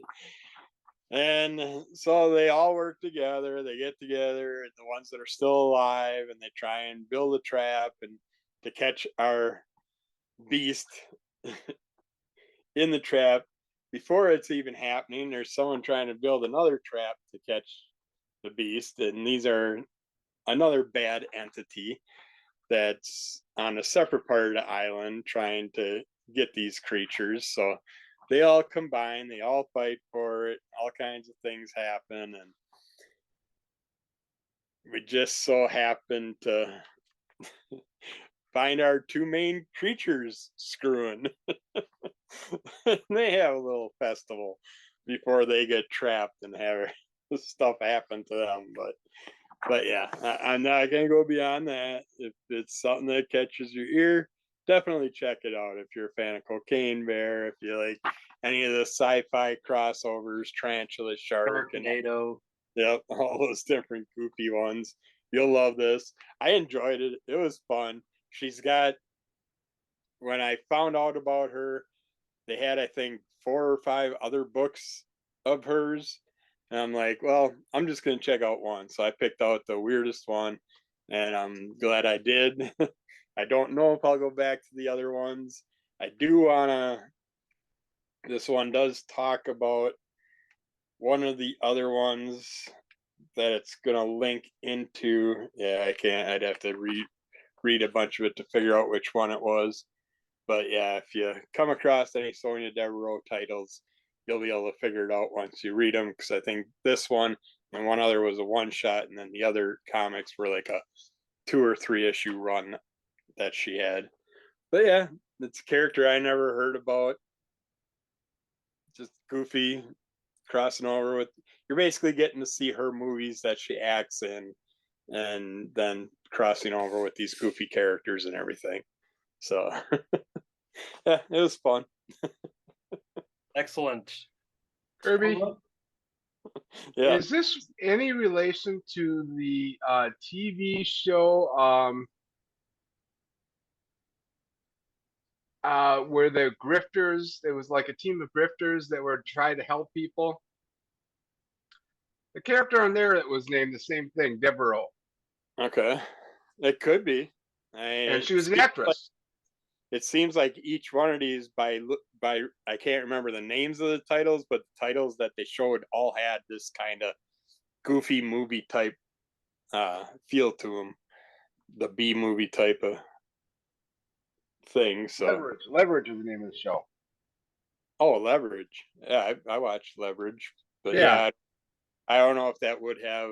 And so they all work together. They get together, the ones that are still alive, and they try and build a trap and to catch our beast in the trap. Before it's even happening, there's someone trying to build another trap to catch the beast, and these are another bad entity that's on a separate part of the island trying to get these creatures. So they all combine, they all fight for it, all kinds of things happen, and we just so happen to find our 2 main creatures screwing. They have a little festival before they get trapped and have stuff happen to them. But yeah, I'm not gonna go beyond that. If it's something that catches your ear, definitely check it out. If you're a fan of Cocaine Bear, if you like any of the sci-fi crossovers, Tarantula Shark, and yep, all those different goofy ones, you'll love this. I enjoyed it. It was fun. She's got, when I found out about her, they had, I think, 4 or 5 other books of hers. And I'm like, well, I'm just going to check out one. So I picked out the weirdest one, and I'm glad I did. I don't know if I'll go back to the other ones. I do want to, this one does talk about one of the other ones that it's going to link into. Yeah, I can't, I'd have to read a bunch of it to figure out which one it was. But yeah, if you come across any Sonya Devereaux titles, you'll be able to figure it out once you read them. Because I think this one and one other was a one shot, and then the other comics were like a 2 or 3 issue run that she had. But yeah, it's a character I never heard about. Just goofy, crossing over with. You're basically getting to see her movies that she acts in, and then crossing over with these goofy characters and everything. So yeah, it was fun. Excellent. Kirby, Yeah. is this any relation to the TV show? where the grifters, there was like a team of grifters that were trying to help people. The character on there that was named the same thing, Devereaux, Okay, it could be. and she was an actress. It seems like each one of these by I can't remember the names of the titles, but the titles that they showed all had this kind of goofy movie type feel to them, the B movie type of thing. So Leverage is the name of the show. oh, Leverage. Yeah, I watched Leverage, but Yeah. yeah, I don't know if that would have,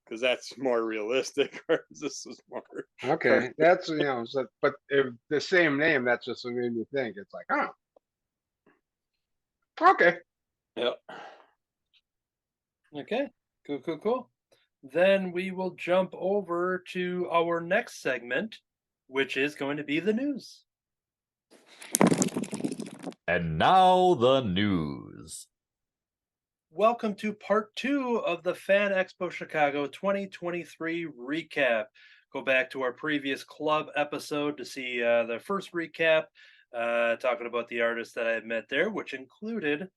because that's more realistic, or this is more. Okay, that's so, but if the same name, that's just what made me think. It's like, oh, okay. Yeah. Okay, cool. Then we will jump over to our next segment, which is going to be the news. And now the news. Welcome to part 2 of the Fan Expo Chicago 2023 recap. Go back to our previous club episode to see the first recap, talking about the artists that I had met there, which included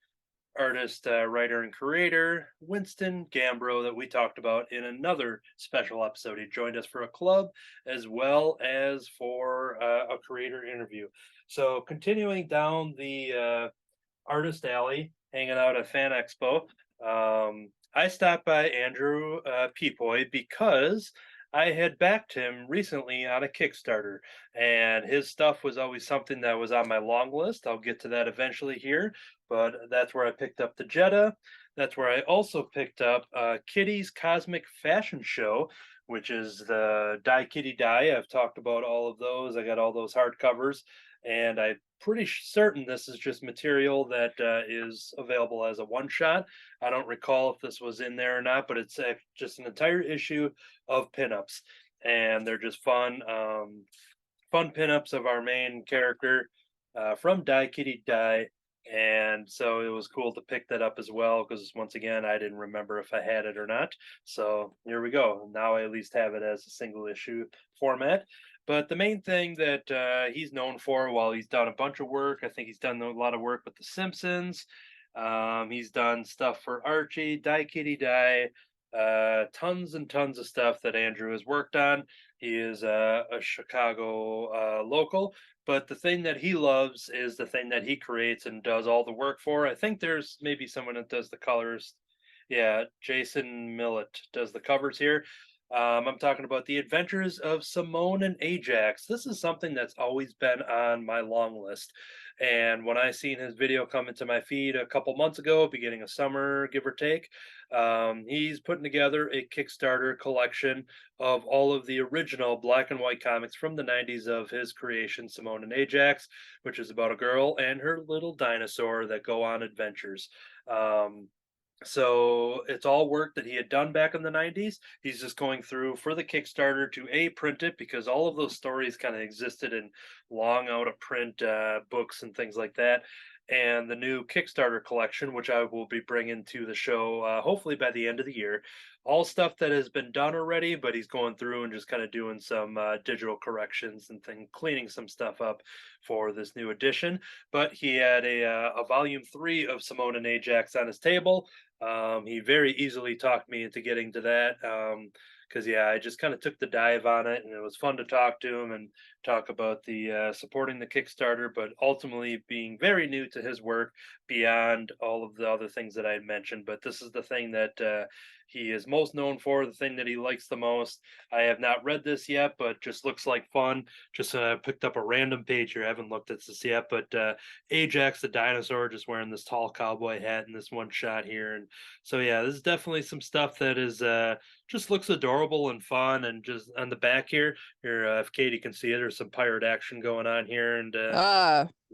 artist, writer, and creator Winston Gambro that we talked about in another special episode. He joined us for a club as well as for a creator interview. So continuing down the artist alley, hanging out at Fan Expo, I stopped by Andrew Peapoy because I had backed him recently on a Kickstarter, and his stuff was always something that was on my long list. I'll get to that eventually here, but that's where I picked up the Jetta. That's where I also picked up Kitty's Cosmic Fashion Show, which is the Die Kitty Die. I've talked about all of those. I got all those hardcovers, and I'm pretty certain this is just material that is available as a one shot. I don't recall if this was in there or not, but it's just an entire issue of pinups, and they're just fun pinups of our main character from Die Kitty Die. And so it was cool to pick that up as well because once again I didn't remember if I had it or not. So here we go. Now I at least have it as a single issue format. But the main thing that he's known for, while he's done a bunch of work, I think he's done a lot of work with The Simpsons. He's done stuff for Archie, Die Kitty Die, tons and tons of stuff that Andrew has worked on. He is a Chicago local, but the thing that he loves is the thing that he creates and does all the work for. I think there's maybe someone that does the colors. Yeah, Jason Millett does the covers here. I'm talking about the adventures of Simone and Ajax. This is something that's always been on my long list. And when I seen his video come into my feed a couple months ago, beginning of summer, give or take, he's putting together a Kickstarter collection of all of the original black and white comics from the 90s of his creation, Simone and Ajax, which is about a girl and her little dinosaur that go on adventures. So it's all work that he had done back in the 90s. He's just going through for the Kickstarter to print it because all of those stories kind of existed in long out of print books and things like that. And the new Kickstarter collection, which I will be bringing to the show hopefully by the end of the year, all stuff that has been done already, but he's going through and just kind of doing some digital corrections and cleaning some stuff up for this new edition. But he had a volume 3 of Simone and Ajax on his table. He very easily talked me into getting to that because yeah, I just kind of took the dive on it, and it was fun to talk to him and talk about the supporting the Kickstarter, but ultimately being very new to his work beyond all of the other things that I had mentioned. But this is the thing that he is most known for, the thing that he likes the most. I have not read this yet, but just looks like fun. Just picked up a random page here. I haven't looked at this yet, but Ajax the dinosaur just wearing this tall cowboy hat in this one shot here. And so yeah, this is definitely some stuff that is just looks adorable and fun. And just on the back here, if Katie can see it, there's some pirate action going on here, and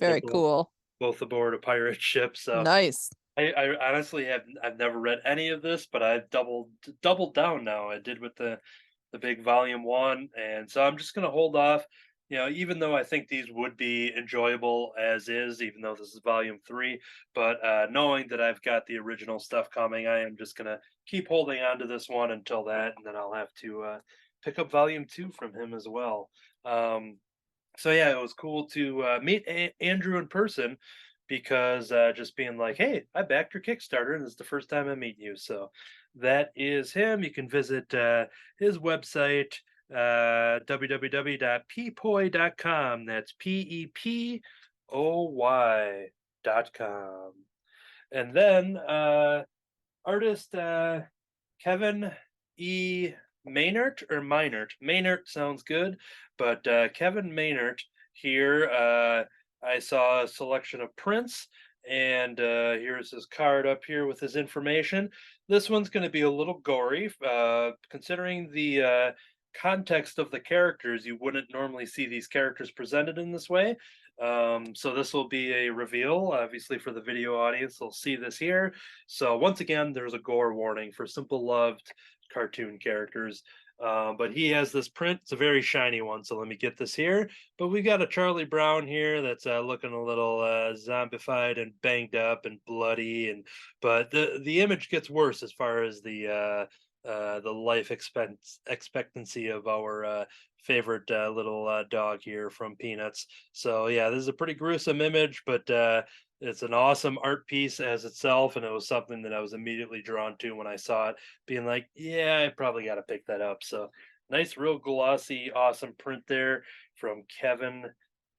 Very cool. both aboard a pirate ship. So Nice. I honestly I've never read any of this, but I've doubled down now. I did with the big volume 1, and so I'm just gonna hold off. Even though I think these would be enjoyable as is, even though this is volume 3, but knowing that I've got the original stuff coming, I am just gonna keep holding on to this one until that, and then I'll have to pick up volume 2 from him as well. So yeah, it was cool to meet Andrew in person because just being like, "Hey, I backed your Kickstarter, and it's the first time I'm meeting you." So that is him. You can visit his website, www.peepoy.com. That's PEPOY.com. And then artist Kevin E. Maynard or Minert. Maynard sounds good, but Kevin Maynard here. I saw a selection of prints, and here's his card up here with his information. This one's going to be a little gory, considering the context of the characters. You wouldn't normally see these characters presented in this way. So this will be a reveal, obviously for the video audience. They'll see this here. So once again, there's a gore warning for simple loved cartoon characters. But he has this print. It's a very shiny one. So let me get this here. But we got a Charlie Brown here that's looking a little zombified and banged up and bloody. And but the image gets worse as far as the life expectancy of our favorite little dog here from Peanuts. So yeah, this is a pretty gruesome image, but it's an awesome art piece as itself, and it was something that I was immediately drawn to when I saw it, being like, yeah, I probably got to pick that up. So nice, real glossy, awesome print there from Kevin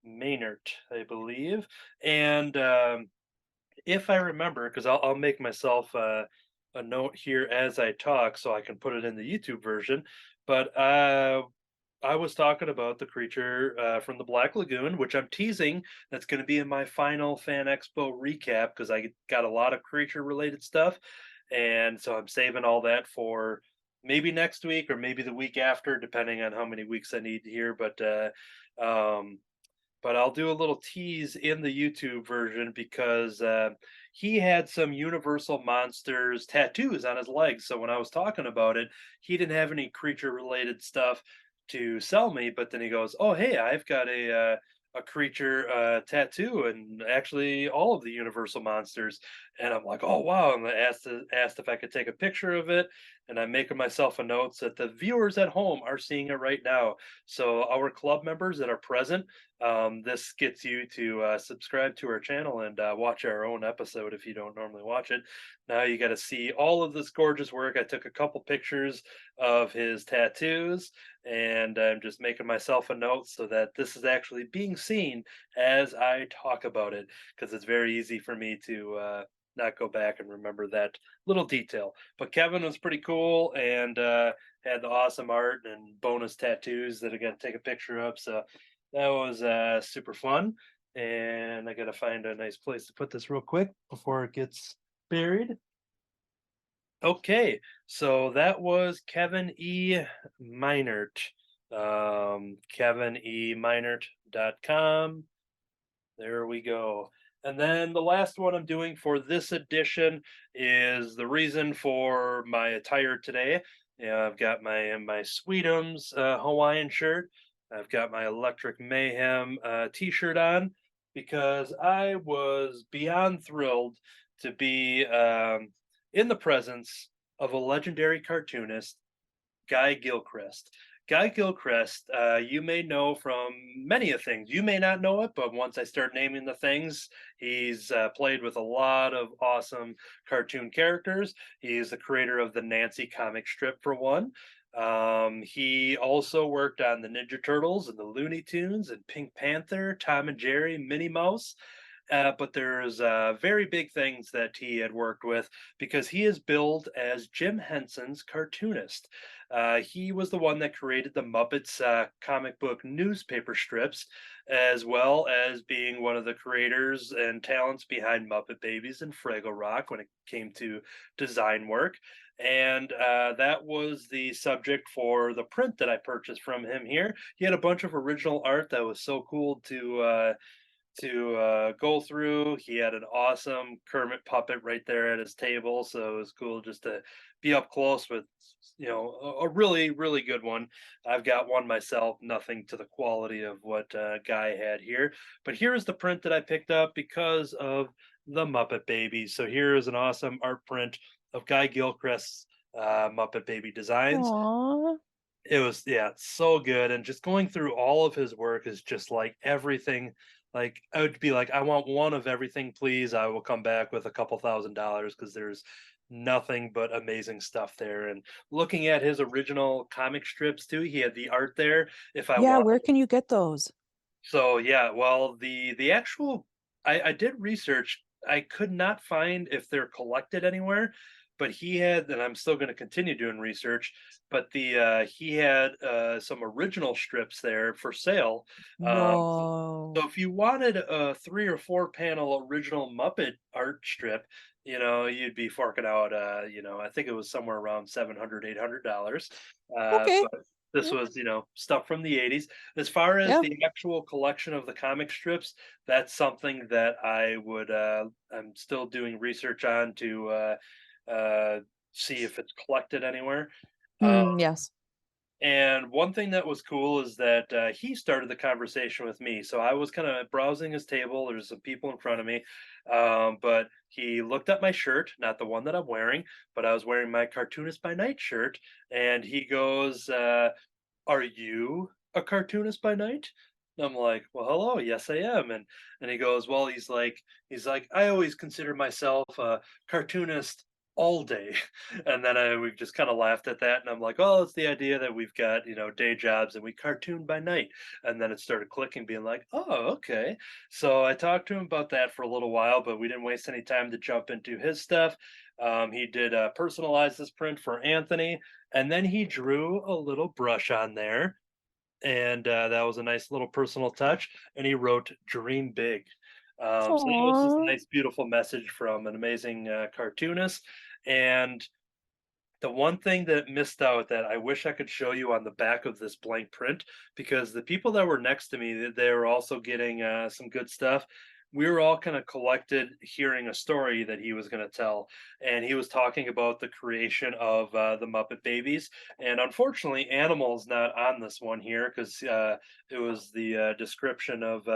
Maynard, I believe. And if I remember, because I'll make myself a note here as I talk so I can put it in the YouTube version. But I was talking about the creature from the Black Lagoon, which I'm teasing. That's going to be in my final Fan Expo recap because I got a lot of creature related stuff. And so I'm saving all that for maybe next week or maybe the week after, depending on how many weeks I need here. Um, but I'll do a little tease in the YouTube version because he had some Universal Monsters tattoos on his legs. So when I was talking about it, he didn't have any creature related stuff to sell me. But then he goes, "Oh, hey, I've got a creature tattoo, and actually all of the Universal Monsters." And I'm like, "Oh, wow!" And I asked if I could take a picture of it, and I'm making myself a note so that the viewers at home are seeing it right now. So our club members that are present, this gets you to subscribe to our channel and watch our own episode if you don't normally watch it. Now you got to see all of this gorgeous work. I took a couple pictures of his tattoos, and I'm just making myself a note so that this is actually being seen as I talk about it, because it's very easy for me to not go back and remember that little detail. But Kevin was pretty cool and had the awesome art and bonus tattoos that I got to take a picture of. So that was super fun. And I got to find a nice place to put this real quick before it gets buried. Okay, so that was Kevin E. Meinert. KevinEMeinert.com. There we go. And then the last one I'm doing for this edition is the reason for my attire today. Yeah, I've got my Sweetums Hawaiian shirt. I've got my Electric Mayhem t-shirt on because I was beyond thrilled to be in the presence of a legendary cartoonist, Guy Gilchrist. Guy Gilchrist, you may know from many of things. You may not know it, but once I start naming the things, he's played with a lot of awesome cartoon characters. He's the creator of the Nancy comic strip, for one. He also worked on the Ninja Turtles and the Looney Tunes and Pink Panther, Tom and Jerry, Minnie Mouse. But there's very big things that he had worked with because he is billed as Jim Henson's cartoonist. He was the one that created the Muppets comic book newspaper strips, as well as being one of the creators and talents behind Muppet Babies and Fraggle Rock when it came to design work. And that was the subject for the print that I purchased from him here. He had a bunch of original art that was so cool to go through. He had an awesome Kermit puppet right there at his table, so it was cool just to be up close with, a really really good one. I've got one myself, nothing to the quality of what Guy had here, but here's the print that I picked up because of the Muppet Babies. So here is an awesome art print of Guy Gilchrist's Muppet Baby designs. Aww. It was, yeah, so good, and just going through all of his work is just like everything. Like I would be like, I want one of everything, please. I will come back with a couple $1,000 because there's nothing but amazing stuff there. And looking at his original comic strips too, he had the art there. If I Yeah, where wanted, can you get those? so yeah, well, the actual I did research. I could not find if they're collected anywhere, but he had, and I'm still going to continue doing research. But the he had some original strips there for sale. So No. if you wanted a 3 or 4 panel original Muppet art strip, you'd be forking out, I think it was somewhere around 700, $800. Okay. But this Yeah. was, stuff from the 80s. As far as Yeah. the actual collection of the comic strips, that's something that I'm still doing research on to see if it's collected anywhere. Uh, Yes. and one thing that was cool is that he started the conversation with me. So I was kind of browsing his table. There's some people in front of me. But he looked at my shirt, not the one that I'm wearing, but I was wearing my Cartoonist by Night shirt. And he goes, Are you a cartoonist by night? And I'm like, well, hello, yes, I am. And he goes, well, he's like, I always consider myself a cartoonist all day. And then we just kind of laughed at that. And I'm like, oh, it's the idea that we've got, day jobs and we cartoon by night. And then it started clicking, being like, oh, okay. So I talked to him about that for a little while, but we didn't waste any time to jump into his stuff. He did personalize this print for Anthony, and then he drew a little brush on there, and that was a nice little personal touch. And he wrote "Dream Big." So that was just a Aw. nice, beautiful message from an amazing cartoonist. And the one thing that missed out that I wish I could show you on the back of this blank print, because the people that were next to me, they were also getting some good stuff. We were all kind of collected hearing a story that he was going to tell, and he was talking about the creation of the Muppet Babies. And unfortunately, Animal's not on this one here because it was the description of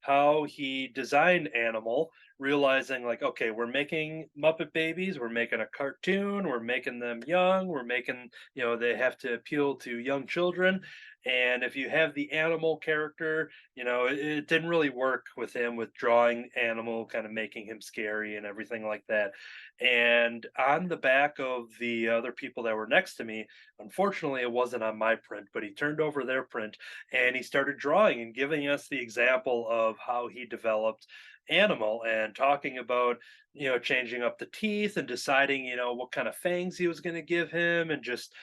how he designed Animal, realizing like, okay, we're making Muppet Babies, we're making a cartoon, we're making them young, we're making, they have to appeal to young children. And if you have the animal character, it didn't really work with him with drawing Animal, kind of making him scary and everything like that. And on the back of the other people that were next to me, unfortunately, it wasn't on my print, but he turned over their print and he started drawing and giving us the example of how he developed Animal, and talking about, changing up the teeth and deciding, what kind of fangs he was going to give him, and just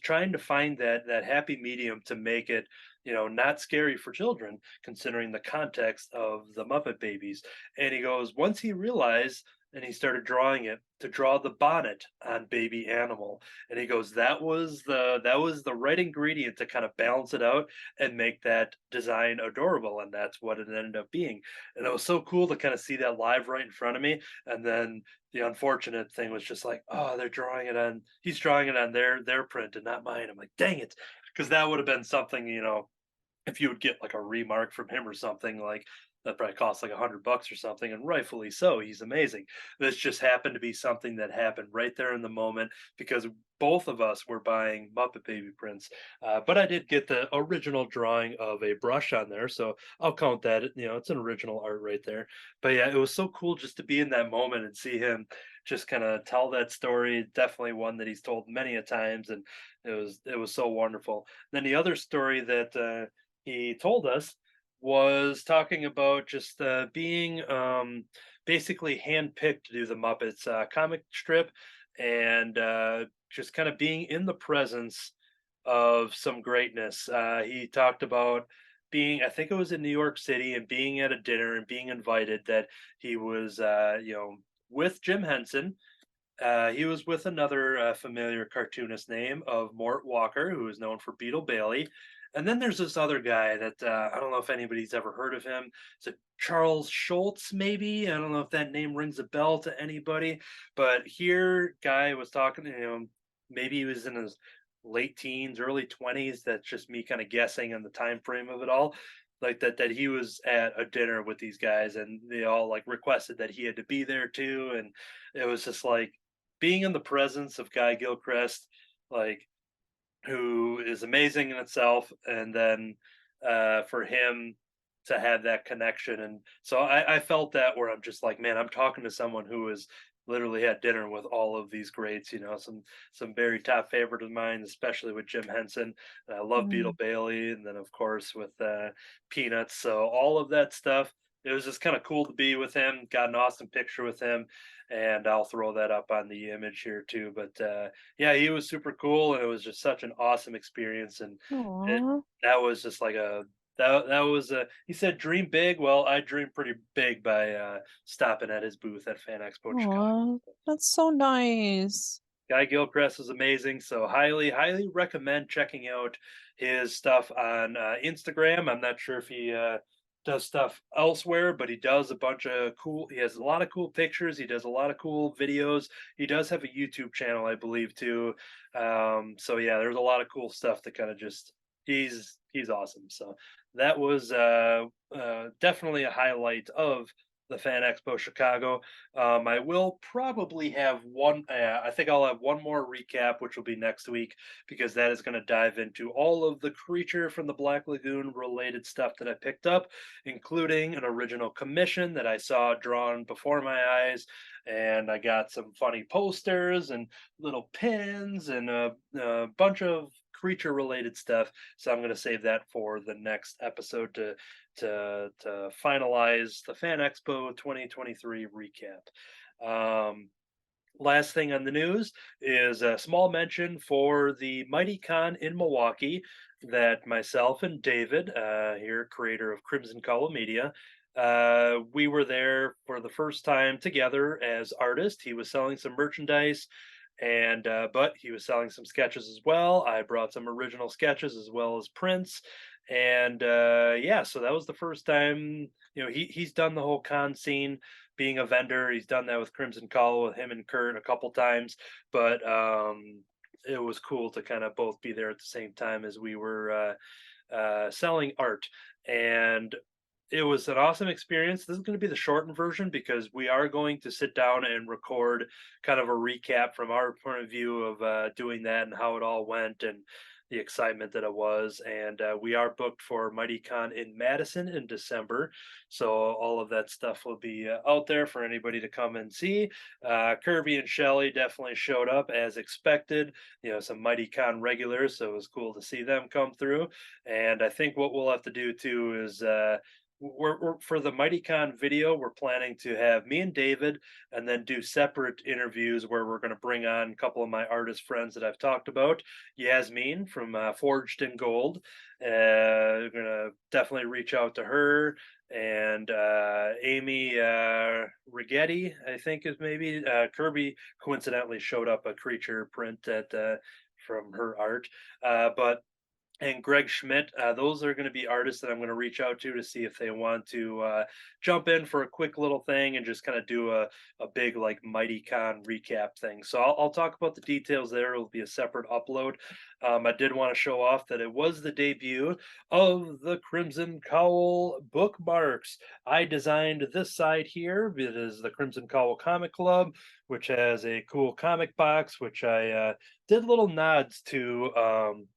trying to find that happy medium to make it, not scary for children considering the context of the Muppet Babies. And he goes, once he realized, and he started drawing it, to draw the bonnet on baby Animal. And he goes, that was the right ingredient to kind of balance it out and make that design adorable. And that's what it ended up being. And it was so cool to kind of see that live right in front of me. And then the unfortunate thing was just like, oh, he's drawing it on their print and not mine. I'm like, dang it. Because that would have been something, if you would get like a remark from him or something, like that probably costs like $100 or something, and rightfully so. He's amazing. This just happened to be something that happened right there in the moment because both of us were buying Muppet Baby prints. But I did get the original drawing of a brush on there, so I'll count that. It's an original art right there. But yeah, it was so cool just to be in that moment and see him just kind of tell that story. Definitely one that he's told many a times, and it was so wonderful. Then the other story that he told us was talking about just being basically handpicked to do the Muppets comic strip, and just kind of being in the presence of some greatness. He talked about being, I think it was in New York City, and being at a dinner and being invited, that he was, with Jim Henson. He was with another familiar cartoonist name of Mort Walker, who is known for Beetle Bailey. And then there's this other guy that I don't know if anybody's ever heard of him. Is it Charles Schultz, maybe? I don't know if that name rings a bell to anybody. But here, guy was talking to him. Maybe he was in his late teens, early 20s. That's just me kind of guessing on the time frame of it all. Like that he was at a dinner with these guys, and they all like requested that he had to be there too. And it was just like being in the presence of Guy Gilchrist, like who is amazing in itself, and then for him to have that connection. And so I felt that where I'm just like, man, I'm talking to someone who has literally had dinner with all of these greats, some very top favorite of mine, especially with Jim Henson. And I love Beetle Mm. Bailey, and then of course with Peanuts. So all of that stuff. It was just kind of cool to be with him. Got an awesome picture with him, and I'll throw that up on the image here too. But yeah, he was super cool, and it was just such an awesome experience. And it, Aw. that was just like that was a he said dream big. Well, I dreamed pretty big by stopping at his booth at Fan Expo in Chicago. Aw. That's so nice. Guy Gilchrist is amazing, so highly recommend checking out his stuff on Instagram. I'm not sure if he does stuff elsewhere, but he does a bunch of cool. He has a lot of cool pictures. He does a lot of cool videos. He does have a YouTube channel, I believe, too. So yeah, there's a lot of cool stuff that kind of just he's awesome. So that was definitely a highlight of the Fan Expo Chicago. I will probably have one. I think I'll have one more recap, which will be next week, because that is going to dive into all of the creature from the Black Lagoon related stuff that I picked up, including an original commission that I saw drawn before my eyes. And I got some funny posters and little pins and a bunch of creature related stuff. So I'm going to save that for the next episode to finalize the Fan Expo 2023 recap. Last thing on the news is a small mention for the Mighty Con in Milwaukee that myself and David, here creator of Crimson Cowl Media, we were there for the first time together as artists. He was selling some merchandise, and but he was selling some sketches as well. I brought some original sketches as well as prints, and yeah, so that was the first time. He's done the whole con scene, being a vendor. He's done that with Crimson Call with him and Kurt a couple times, but it was cool to kind of both be there at the same time as we were selling art. And it was an awesome experience. This is going to be the shortened version because we are going to sit down and record kind of a recap from our point of view of doing that and how it all went and the excitement that it was. And we are booked for MightyCon in Madison in December. So all of that stuff will be out there for anybody to come and see. Kirby and Shelly definitely showed up as expected, some MightyCon regulars. So it was cool to see them come through. And I think what we'll have to do too is we're for the MightyCon video, we're planning to have me and David and then do separate interviews where we're going to bring on a couple of my artist friends that I've talked about. Yasmin from Forged in Gold. We're going to definitely reach out to her. And Amy Rigetti, I think is maybe. Kirby coincidentally showed up a creature print at from her art. But and Greg Schmidt. Those are going to be artists that I'm going to reach out to see if they want to jump in for a quick little thing and just kind of do a big like MightyCon recap thing. So I'll talk about the details there. It'll be a separate upload. I did want to show off that it was the debut of the Crimson Cowl bookmarks. I designed this side here. It is the Crimson Cowl Comic Club, which has a cool comic box, which I did little nods to.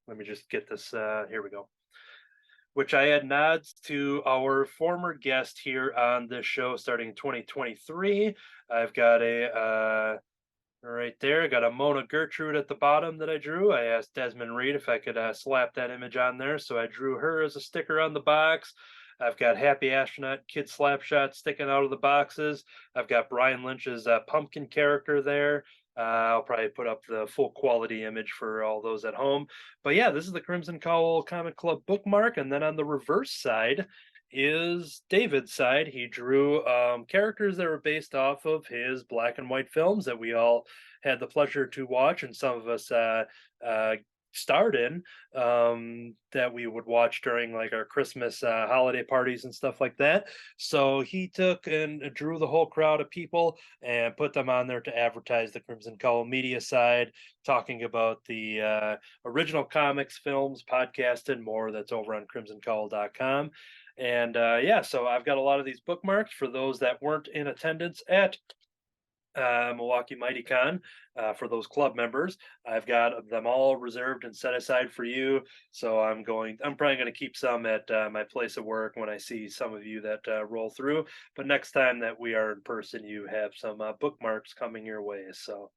Let me just get this. Here we go. Which I had nods to our former guest here on this show starting in 2023. I've got right there. I got a Mona Gertrude at the bottom that I drew. I asked Desmond Reed if I could slap that image on there. So I drew her as a sticker on the box. I've got Happy Astronaut Kid Slapshot sticking out of the boxes. I've got Brian Lynch's pumpkin character there. I'll probably put up the full quality image for all those at home. But yeah, this is the Crimson Cowl Comic Club bookmark. And then on the reverse side is David's side. He drew characters that were based off of his black and white films that we all had the pleasure to watch, and some of us starred in, that we would watch during like our Christmas holiday parties and stuff like that. So he took and drew the whole crowd of people and put them on there to advertise the Crimson Cowl Media side, talking about the original comics, films, podcast, and more. That's over on crimsoncowl.com. And yeah, so I've got a lot of these bookmarks for those that weren't in attendance at Milwaukee Mighty Con for those club members. I've got them all reserved and set aside for you. So I'm probably going to keep some at my place of work when I see some of you that roll through. But next time that we are in person, you have some bookmarks coming your way. So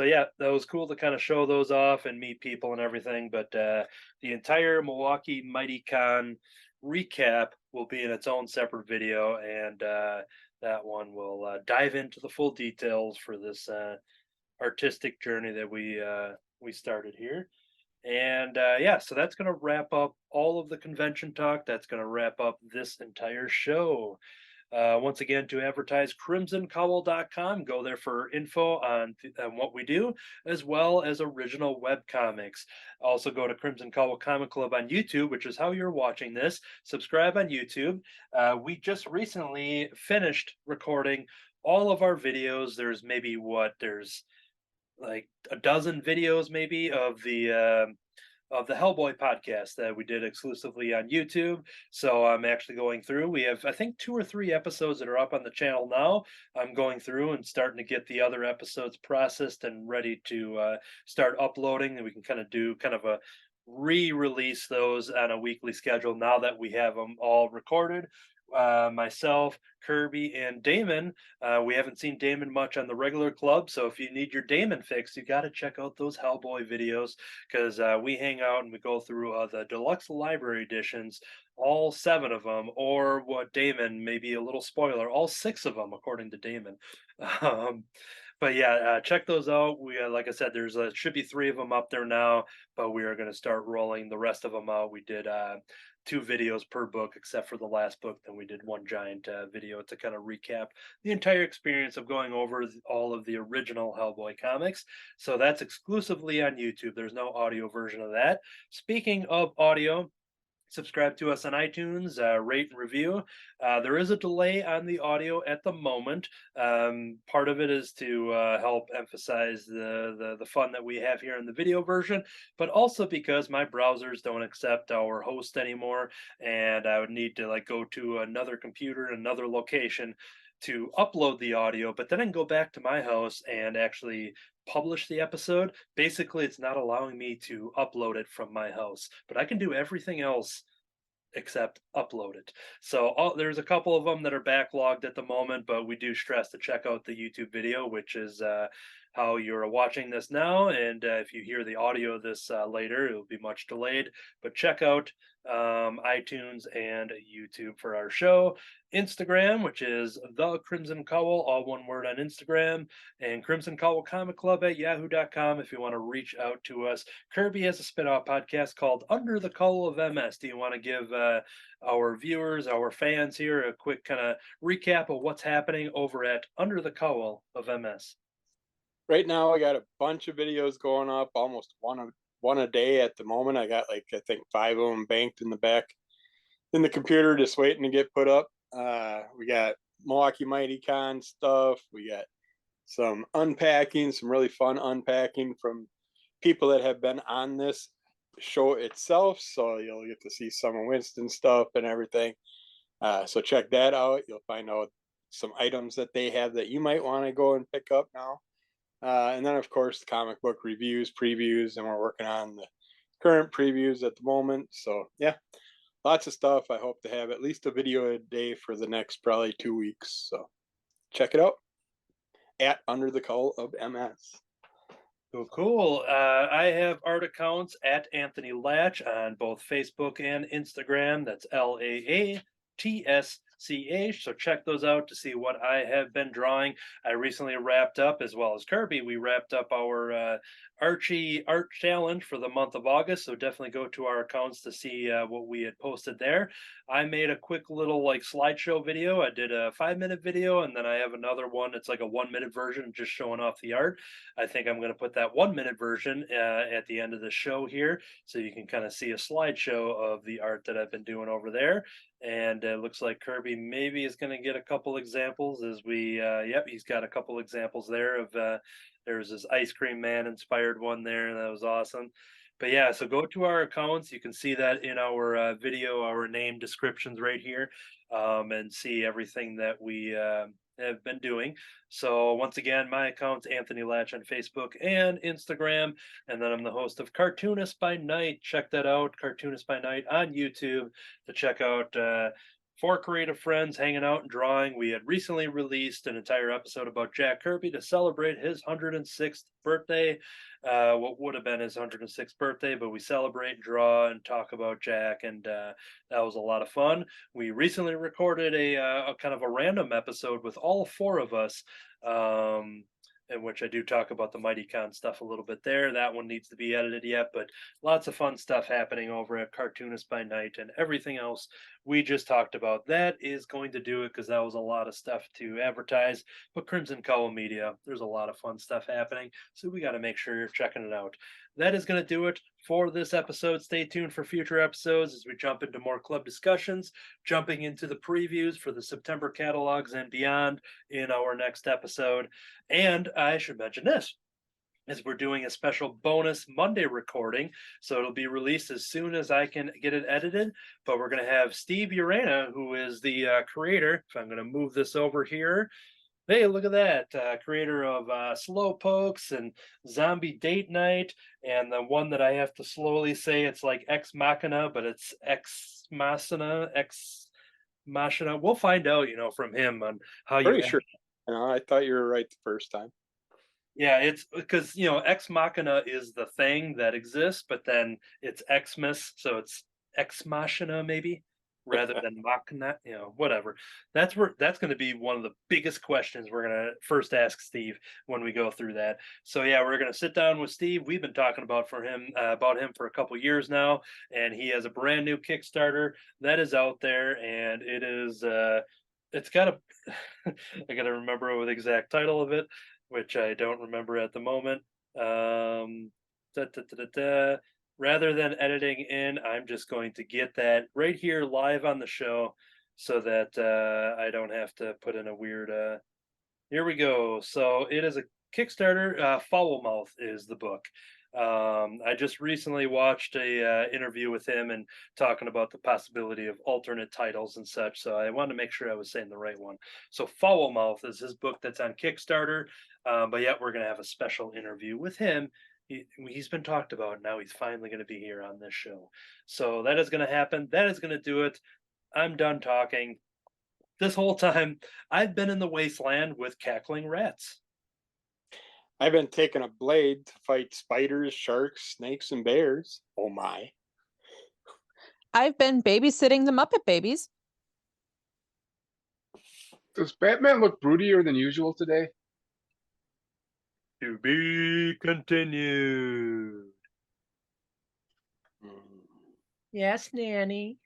yeah, that was cool to kind of show those off and meet people and everything. But the entire Milwaukee Mighty Con recap will be in its own separate video, and that one will dive into the full details for this artistic journey that we started here. And yeah, so that's going to wrap up all of the convention talk. That's going to wrap up this entire show. Once again, to advertise crimsoncowl.com, go there for info on what we do, as well as original web comics. Also, go to Crimson Cowl Comic Club on YouTube, which is how you're watching this. Subscribe on YouTube. We just recently finished recording all of our videos. There's like a dozen videos, maybe, of the Hellboy podcast that we did exclusively on YouTube. So I'm actually going through. We have, I think, 2 or 3 episodes that are up on the channel now. I'm going through and starting to get the other episodes processed and ready to start uploading. And we can kind of do kind of a re-release those on a weekly schedule now that we have them all recorded. Myself, Kirby, and Damon. We haven't seen Damon much on the regular club, so if you need your Damon fix, you got to check out those Hellboy videos, because we hang out and we go through the deluxe library editions, all 7 of them, or what Damon, maybe a little spoiler, all 6 of them, according to Damon. Um, but yeah, check those out. We like I said, there's should be 3 of them up there now, but we are going to start rolling the rest of them out. We did 2 videos per book, except for the last book. Then we did one giant video to kind of recap the entire experience of going over all of the original Hellboy comics. So that's exclusively on YouTube. There's no audio version of that. Speaking of audio, subscribe to us on iTunes, rate and review. There is a delay on the audio at the moment. Part of it is to help emphasize the fun that we have here in the video version, but also because my browsers don't accept our host anymore, and I would need to go to another computer, another location to upload the audio, but then I can go back to my house and actually publish the episode. Basically, it's not allowing me to upload it from my house, but I can do everything else except upload it. So there's a couple of them that are backlogged at the moment, but we do stress to check out the YouTube video, which is how you're watching this now. And if you hear the audio of this later, it'll be much delayed. But check out iTunes and YouTube for our show. Instagram, which is The Crimson Cowl, all one word on Instagram, and Crimson Cowl Comic Club at yahoo.com if you want to reach out to us. Kirby has a spin-off podcast called Under the Cowl of MS. Do you want to give our viewers, our fans here, a quick kind of recap of what's happening over at Under the Cowl of MS? Right now, I got a bunch of videos going up, almost one a day at the moment. I got I think 5 of them banked in the back in the computer, just waiting to get put up. We got Milwaukee Mighty Con stuff. We got some unpacking, some really fun unpacking from people that have been on this show itself. So you'll get to see some of Winston's stuff and everything. So check that out. You'll find out some items that they have that you might want to go and pick up now. And then, of course, the comic book reviews, previews, and we're working on the current previews at the moment. So, yeah, lots of stuff. I hope to have at least a video a day for the next probably 2 weeks. So, check it out at Under the Cowl of MS. Cool. I have art accounts at Anthony Laatsch on both Facebook and Instagram. That's LAATSCH. So check those out to see what I have been drawing. I recently wrapped up, as well as Kirby, we wrapped up our Archie Art Challenge for the month of August. So definitely go to our accounts to see what we had posted there. I made a quick little slideshow video. I did a 5-minute video, and then I have another one. It's like a 1-minute version just showing off the art. I think I'm going to put that 1-minute version at the end of the show here, so you can kind of see a slideshow of the art that I've been doing over there. And it looks like Kirby maybe is going to get a couple examples as we, yep, he's got a couple examples there of, there's this Ice Cream Man inspired one there. That was awesome. But yeah, so go to our accounts. You can see that in our video, our name descriptions right here, and see everything that we have been doing. So once again, my account's Anthony Laatsch on Facebook and Instagram, and then I'm the host of Cartoonist by Night. Check that out, Cartoonist by Night on YouTube to check out. Four creative friends hanging out and drawing. We had recently released an entire episode about Jack Kirby to celebrate his 106th birthday. What would have been his 106th birthday, but we celebrate, draw, and talk about Jack, and that was a lot of fun. We recently recorded a kind of a random episode with all four of us. In which I do talk about the Mighty Con stuff a little bit there. That one needs to be edited yet, but lots of fun stuff happening over at Cartoonist by Night, and everything else we just talked about. That is going to do it, because that was a lot of stuff to advertise. But Crimson Cowl Media, there's a lot of fun stuff happening, so we got to make sure you're checking it out. That is going to do it for this episode. Stay tuned for future episodes as we jump into more club discussions, jumping into the previews for the September catalogs and beyond in our next episode. And I should mention this, as we're doing a special bonus Monday recording. So it'll be released as soon as I can get it edited. But we're going to have Steve Urena, who is the creator. If I'm going to move this over here. Hey, look at that. Creator of Slow Pokes and Zombie Date Night. And the one that I have to slowly say, it's like Ex Machina, but it's Ex Machina. We'll find out, from him on how Pretty you. sure. I thought you were right the first time. Yeah, it's because Ex Machina is the thing that exists, but then it's Xmas, so it's Ex Machina maybe rather than Machina. Whatever. That's going to be one of the biggest questions we're going to first ask Steve when we go through that. So yeah, we're going to sit down with Steve. We've been talking about him for a couple years now, and he has a brand new Kickstarter that is out there, and it is it's got a I got to remember the exact title of it, which I don't remember at the moment. Rather than editing in, I'm just going to get that right here live on the show, so that I don't have to put in a weird. Here we go. So it is a Kickstarter. Foul Mouth is the book. I just recently watched a interview with him and talking about the possibility of alternate titles and such. So I wanted to make sure I was saying the right one. So Foul Mouth is his book that's on Kickstarter. But yet we're going to have a special interview with him. He's been talked about. Now he's finally going to be here on this show. So that is going to happen. That is going to do it. I'm done talking. This whole time, I've been in the wasteland with cackling rats. I've been taking a blade to fight spiders, sharks, snakes, and bears. Oh my. I've been babysitting the Muppet Babies. Does Batman look broodier than usual today? To be continued. Yes, Nanny.